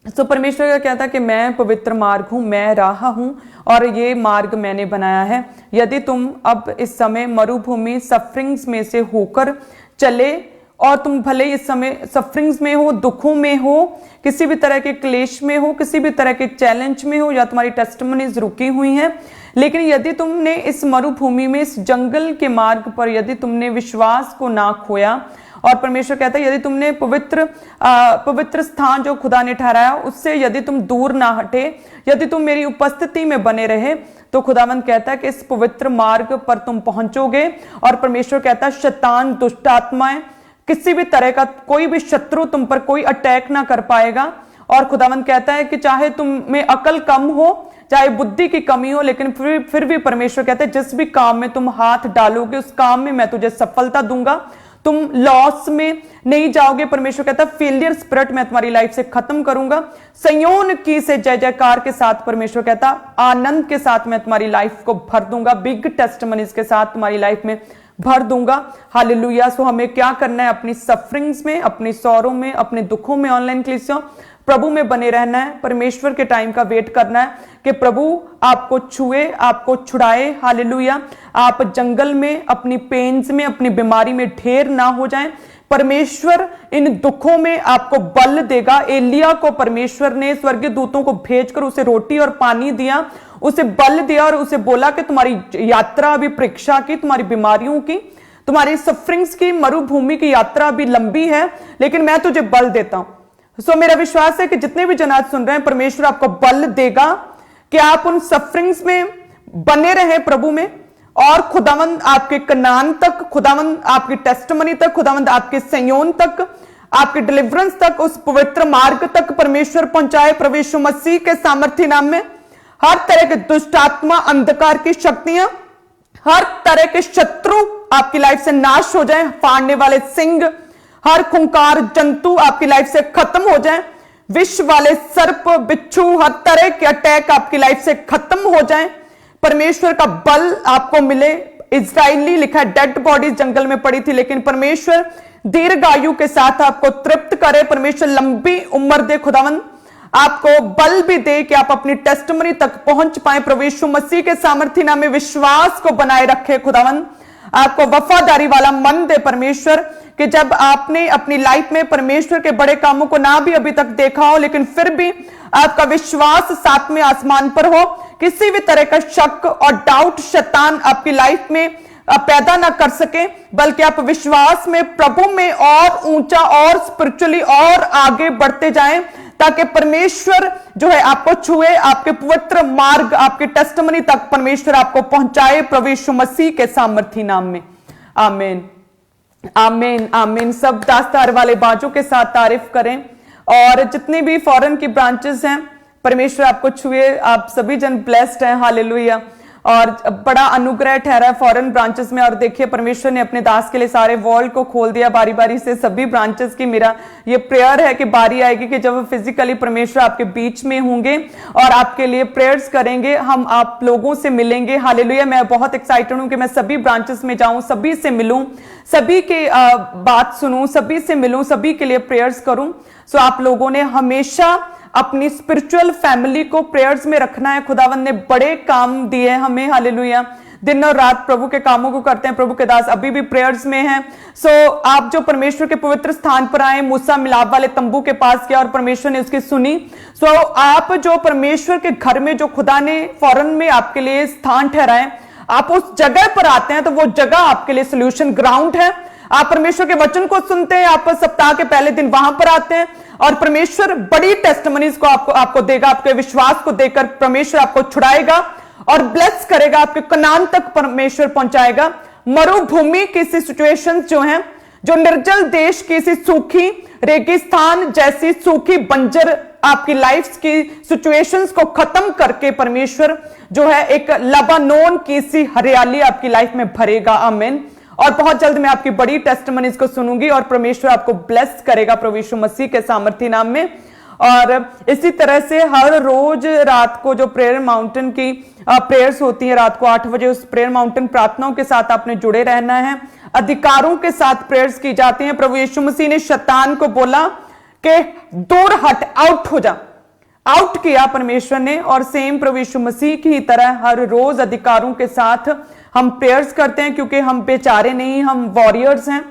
तो परमेश्वर का कहता कि मैं पवित्र मार्ग हूं, मैं राह हूं और ये मार्ग मैंने बनाया है। यदि तुम अब इस समय मरुभूमि सफरिंग्स में से होकर चले, और तुम भले इस समय सफरिंग्स में हो, दुखों में हो, किसी भी तरह के क्लेश में हो, किसी भी तरह के चैलेंज में हो, या तुम्हारी टेस्टिमनीज रुकी हुई हैं, लेकिन यदि तुमने इस मरुभूमि में, इस जंगल के मार्ग पर यदि तुमने विश्वास को ना खोया, और परमेश्वर कहता है यदि तुमने पवित्र स्थान जो खुदा ने ठहराया उससे यदि तुम दूर ना हटे, यदि तुम मेरी उपस्थिति में बने रहे, तो खुदावंद कहता है कि इस पवित्र मार्ग पर तुम पहुंचोगे। और परमेश्वर कहता है शैतान, दुष्ट आत्माएं, किसी भी तरह का कोई भी शत्रु तुम पर कोई अटैक ना कर पाएगा। और खुदावंद कहता है कि चाहे तुम में अकल कम हो, चाहे बुद्धि की कमी हो, लेकिन फिर भी परमेश्वर कहते हैं जिस भी काम में तुम हाथ डालोगे उस काम में मैं तुझे सफलता दूंगा, तुम लॉस में नहीं जाओगे। परमेश्वर कहता है फेलियर स्पिरिट मैं तुम्हारी लाइफ से खत्म करूंगा। सिय्योन की से जय जयकार के साथ परमेश्वर कहता आनंद के साथ मैं तुम्हारी लाइफ को भर दूंगा, बिग टेस्टिमनीज के साथ तुम्हारी लाइफ में भर दूंगा। हालेलुया। सो हमें क्या करना है? अपनी सफरिंग्स में, अपनी सौरों में, अपने दुखों में, ऑनलाइन क्लिसियों प्रभु में बने रहना है। परमेश्वर के टाइम का वेट करना है कि प्रभु आपको छुए, आपको छुड़ाए। हालेलुया। आप जंगल में, अपनी पेन्स में, अपनी बीमारी में ढेर ना हो जाएं। परमेश्वर इन दुखों में आपको बल देगा। एलिया को परमेश्वर ने स्वर्गीय दूतों को भेजकर उसे रोटी और पानी दिया, उसे बल दिया और उसे बोला कि तुम्हारी यात्रा अभी परीक्षा की, तुम्हारी बीमारियों की, तुम्हारी सफरिंग्स की, मरुभूमि की यात्रा अभी लंबी है, लेकिन मैं तुझे बल देता हूं। सो मेरा विश्वास है कि जितने भी जन आज सुन रहे हैं, परमेश्वर आपको बल देगा कि आप उन सफरिंग्स में बने रहें प्रभु में, और खुदावंद आपके कनान तक, खुदावंद आपकी टेस्टिमनी तक, खुदावंद आपके सिय्योन तक, आपके डिलीवरेंस तक, उस पवित्र मार्ग तक परमेश्वर पहुंचाए। प्रभु यीशु मसीह के सामर्थ्य नाम में हर तरह के दुष्ट आत्मा, अंधकार की शक्तियां, हर तरह के शत्रु आपकी लाइफ से नाश हो जाएं। फाड़ने वाले सिंह, हर खूंखार जंतु आपकी लाइफ से खत्म हो जाएं। विष वाले सर्प, बिच्छू, हर तरह के अटैक आपकी लाइफ से खत्म हो जाएं। परमेश्वर का बल आपको मिले। इजरायली लिखा है डेड बॉडीज जंगल में पड़ी थी, लेकिन परमेश्वर दीर्घायु के साथ आपको तृप्त करे। परमेश्वर लंबी उम्र दे। खुदावंद आपको बल भी दे कि आप अपनी टेस्टिमनी तक पहुंच पाए। प्रभु यीशु मसीह के सामर्थ्य नाम में विश्वास को बनाए रखे। खुदावंद आपको वफादारी वाला मन दे परमेश्वर, कि जब आपने अपनी लाइफ में परमेश्वर के बड़े कामों को ना भी अभी तक देखा हो, लेकिन फिर भी आपका विश्वास सातवें आसमान पर हो। किसी भी तरह का शक और डाउट शैतान आपकी लाइफ में पैदा ना कर सके, बल्कि आप विश्वास में, प्रभु में और ऊंचा और स्पिरिचुअली और आगे बढ़ते जाएं, ताकि परमेश्वर जो है आपको छुए, आपके पवित्र मार्ग, आपके टेस्टिमनी तक परमेश्वर आपको पहुंचाए। प्रभु यीशु मसीह के सामर्थी नाम में आमीन, आमीन, आमीन। सब दास्तार वाले बाजों के साथ तारीफ करें। और जितने भी फॉरेन की ब्रांचेस हैं, परमेश्वर आपको छुए। आप सभी जन ब्लेस्ड हैं। हालेलुया। और बड़ा अनुग्रह ठहरा है फॉरेन ब्रांचेस में। और देखिए परमेश्वर ने अपने दास के लिए सारे वर्ल्ड को खोल दिया बारी बारी से, सभी ब्रांचेस की। मेरा ये प्रेयर है कि बारी आएगी कि जब फिजिकली परमेश्वर आपके बीच में होंगे और आपके लिए प्रेयर्स करेंगे, हम आप लोगों से मिलेंगे। हालेलुया। मैं बहुत एक्साइटेड हूं कि मैं सभी ब्रांचेस में जाऊं, सभी से मिलूं, सभी के बात सुनूं, सभी से मिलूं, सभी के लिए प्रेयर्स करूं। सो आप लोगों ने हमेशा अपनी स्पिरिचुअल फैमिली को प्रेयर्स में रखना है। खुदावंद ने बड़े काम दिए हमें। हालेलुया। दिन और रात प्रभु के कामों को करते हैं। प्रभु के दास अभी भी प्रेयर्स में हैं। सो आप जो परमेश्वर के पवित्र स्थान पर आए, मूसा मिलाप वाले तंबू के पास गया और परमेश्वर ने उसकी सुनी। सो आप जो परमेश्वर के घर में, जो खुदा ने फॉरेन में आपके लिए स्थान ठहराए, आप उस जगह पर आते हैं, तो वो जगह आपके लिए सोल्यूशन ग्राउंड है। आप परमेश्वर के वचन को सुनते हैं, आप सप्ताह के पहले दिन वहां पर आते हैं और परमेश्वर बड़ी टेस्टिमनीज को आपको देगा। आपके विश्वास को देकर परमेश्वर आपको छुड़ाएगा और ब्लेस करेगा, आपके कनान तक परमेश्वर पहुंचाएगा। मरुभूमि की सी सिचुएशंस जो हैं, जो निर्जल देश की सी सूखी रेगिस्तान जैसी सूखी बंजर आपकी लाइफ की सिचुएशंस को खत्म करके परमेश्वर जो है एक लबानोन की सी हरियाली आपकी लाइफ में भरेगा। आमीन। और बहुत जल्द मैं आपकी बड़ी टेस्टिमनीज को सुनूंगी और परमेश्वर आपको ब्लेस करेगा प्रभु यीशु मसीह के सामर्थ्य नाम में। और इसी तरह से हर रोज रात को जो प्रेयर माउंटेन की प्रेयर्स होती हैं, रात को 8 बजे उस प्रेयर माउंटेन प्रार्थनाओं के साथ आपने जुड़े रहना है। अधिकारों के साथ प्रेयर्स की जाती हैं। प्रभु यीशु मसीह ने शैतान को बोला कि दूर हट, आउट हो जा। आउट किया परमेश्वर ने। और सेम प्रभु यीशु मसीह की तरह हर रोज अधिकारों के साथ हम प्रेयर्स करते हैं, क्योंकि हम बेचारे नहीं, हम वॉरियर्स हैं।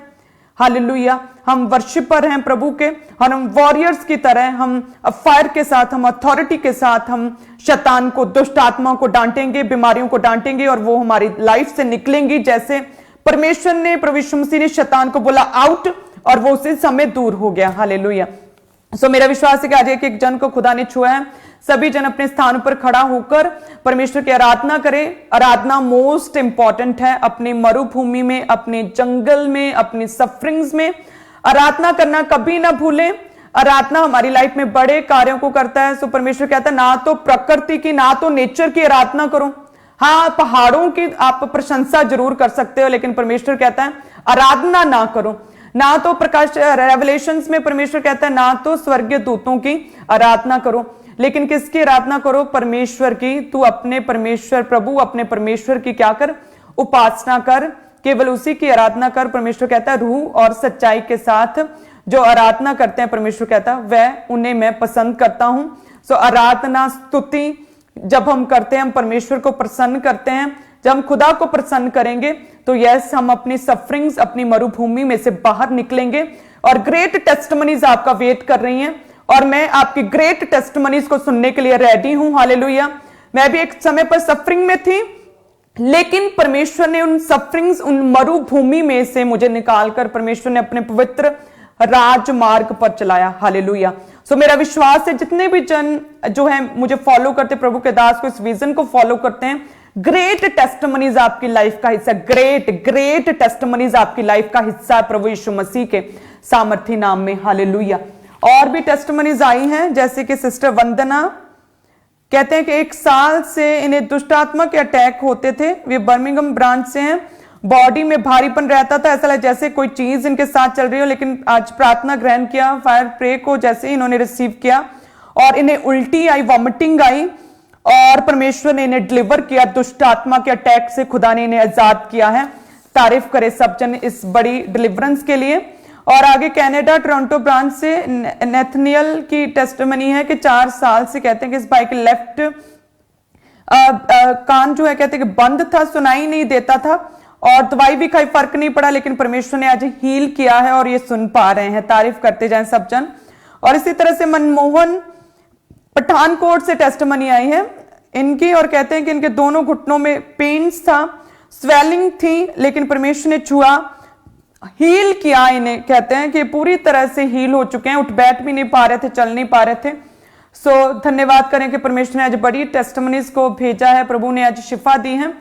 हालेलुया, हम वर्शिपर हैं प्रभु के, और हम वॉरियर्स की तरह हम फायर के साथ, हम अथॉरिटी के साथ हम शैतान को, दुष्ट आत्माओं को डांटेंगे, बीमारियों को डांटेंगे, और वो हमारी लाइफ से निकलेंगी। जैसे परमेश्वर ने, प्रभु यीशु मसीह ने शैतान को बोला आउट, और वो उसी समय दूर हो गया। हालेलुया। सो मेरा विश्वास है कि आज एक जन को खुदा ने छुआ है। सभी जन अपने स्थान पर खड़ा होकर परमेश्वर की आराधना करें। आराधना मोस्ट इंपॉर्टेंट है। अपनी मरुभूमि में, अपने जंगल में, अपनी सफरिंग्स में आराधना करना कभी ना भूलें। आराधना हमारी लाइफ में बड़े कार्यों को करता है। सो परमेश्वर कहता है ना तो प्रकृति की, ना तो नेचर की आराधना करो। हाँ, पहाड़ों की आप प्रशंसा जरूर कर सकते हो, लेकिन परमेश्वर कहता है आराधना ना करो। ना तो प्रकाश रेवलेशंस में परमेश्वर कहता है ना तो स्वर्गीय दूतों की आराधना करो, लेकिन किसकी आराधना करो? परमेश्वर की। तू अपने परमेश्वर, प्रभु अपने परमेश्वर की क्या कर? उपासना कर, केवल उसी की आराधना कर। परमेश्वर कहता है रूह और सच्चाई के साथ जो आराधना करते हैं, परमेश्वर कहता है वह उन्हें मैं पसंद करता हूं। सो आराधना, स्तुति जब हम करते हैं, हम परमेश्वर को प्रसन्न करते हैं। जब हम खुदा को प्रसन्न करेंगे तो यस, हम अपनी सफरिंग्स, अपनी मरुभूमि में से बाहर निकलेंगे, और ग्रेट टेस्टमनीज आपका वेट कर रही हैं, और मैं आपकी ग्रेट टेस्टमनीज को सुनने के लिए रेडी हूं। हालेलुया। मैं भी एक समय पर सफरिंग में थी, लेकिन परमेश्वर ने उन सफरिंग्स, उन मरुभूमि में से मुझे निकालकर परमेश्वर ने अपने पवित्र राजमार्ग पर चलाया। हालेलुया। सो मेरा विश्वास है जितने भी जन जो है मुझे फॉलो करते, प्रभु के दास को, इस विजन को फॉलो करते हैं, ग्रेट टेस्टमनीज आपकी लाइफ का हिस्सा, ग्रेट टेस्टमनीज आपकी लाइफ का हिस्सा प्रभु यीशु मसीह के सामर्थी नाम में। हालेलुया। और भी टेस्टमनीज आई हैं, जैसे कि सिस्टर वंदना कहते हैं कि 1 साल से इन्हें दुष्ट आत्मा के अटैक होते थे। वे बर्मिंघम ब्रांच से हैं। बॉडी में भारीपन रहता था, ऐसा लगा जैसे कोई चीज इनके साथ चल रही हो, लेकिन आज प्रार्थना ग्रहण किया, फायर प्रे को जैसे ही इन्होंने रिसीव किया, और इन्हें उल्टी आई, वॉमिटिंग आई, और परमेश्वर ने इन्हें डिलीवर किया दुष्ट आत्मा के अटैक से। खुदा ने इन्हें आजाद किया है। तारीफ करे सब जन इस बड़ी डिलीवरेंस के लिए। और आगे कनाडा टोरंटो ब्रांच से नेथनियल की टेस्टमनी है कि 4 साल से कहते हैं कि इस भाई के लेफ्ट कान जो है कहते हैं कि बंद था, सुनाई नहीं देता था, और दवाई भी खाई, फर्क नहीं पड़ा, लेकिन परमेश्वर ने आज हील किया है और ये सुन पा रहे हैं। तारीफ करते जाएं सब जन। और इसी तरह से मनमोहन पठानकोट से टेस्टमनी आई है इनकी, और कहते हैं कि इनके दोनों घुटनों में पेन्स था, स्वेलिंग थी, लेकिन परमेश्वर ने छुआ, हील किया इन्हें। कहते हैं कि पूरी तरह से हील हो चुके हैं, उठ बैठ भी नहीं पा रहे थे, चल नहीं पा रहे थे। सो धन्यवाद करें कि परमेश्वर ने आज बड़ी टेस्टमनीज को भेजा है, प्रभु ने आज शिफा दी है,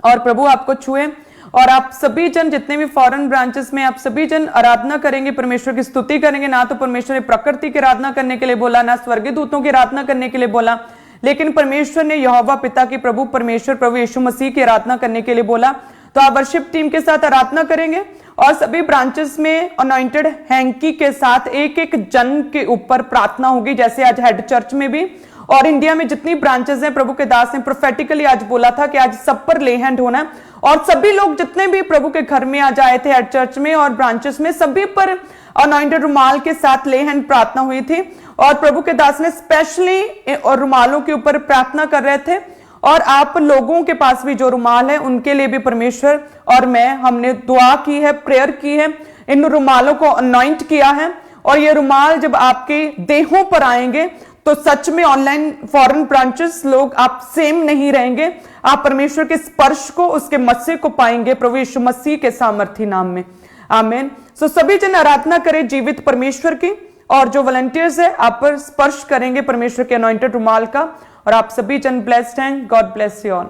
और प्रभु आपको छुए। और आप सभी जन जितने भी फॉरेन ब्रांचेस में, आप सभी जन आराधना करेंगे, परमेश्वर की स्तुति करेंगे। ना तो परमेश्वर ने प्रकृति की आराधना करने के लिए बोला, ना स्वर्गीय दूतों की आराधना करने के लिए बोला, लेकिन परमेश्वर ने यहोवा पिता की, प्रभु परमेश्वर, प्रभु यीशु मसीह की आराधना करने के लिए बोला। तो आप वर्शिप टीम के साथ आराधना करेंगे, और सभी ब्रांचेस में अनॉइंटेड हैंकी के साथ एक एक जन के ऊपर प्रार्थना होगी, जैसे आज हेड चर्च में भी, और इंडिया में जितनी ब्रांचेस हैं, प्रभु के दास ने प्रोफेटिकली आज बोला था कि आज सब पर ले हैंड होना है, और सभी लोग जितने भी प्रभु के घर में आज आए थे हेड चर्च में और ब्रांचेस में, सभी पर अनॉइंटेड रुमाल के साथ ले हैंड प्रार्थना हुई थी, और प्रभु के दास ने स्पेशली और रुमालों के ऊपर प्रार्थना कर रहे थे। और आप लोगों के पास भी जो रुमाल है उनके लिए भी परमेश्वर और मैं, हमने दुआ की है, प्रेयर की है, इन रुमालों को अनॉइंट किया है। और ये रुमाल जब आपके देहों पर आएंगे तो सच में ऑनलाइन फॉरेन ब्रांचेस लोग आप सेम नहीं रहेंगे, आप परमेश्वर के स्पर्श को, उसके मस्से को पाएंगे प्रभु यीशु मसीह के सामर्थी नाम में। आमीन। सो सभी जन आराधना करें जीवित परमेश्वर की, और जो वॉलंटियर्स है आप पर स्पर्श करेंगे परमेश्वर के अनॉइंटेड रुमाल का, और आप सभी जन ब्लेस्ड हैं। God bless you all.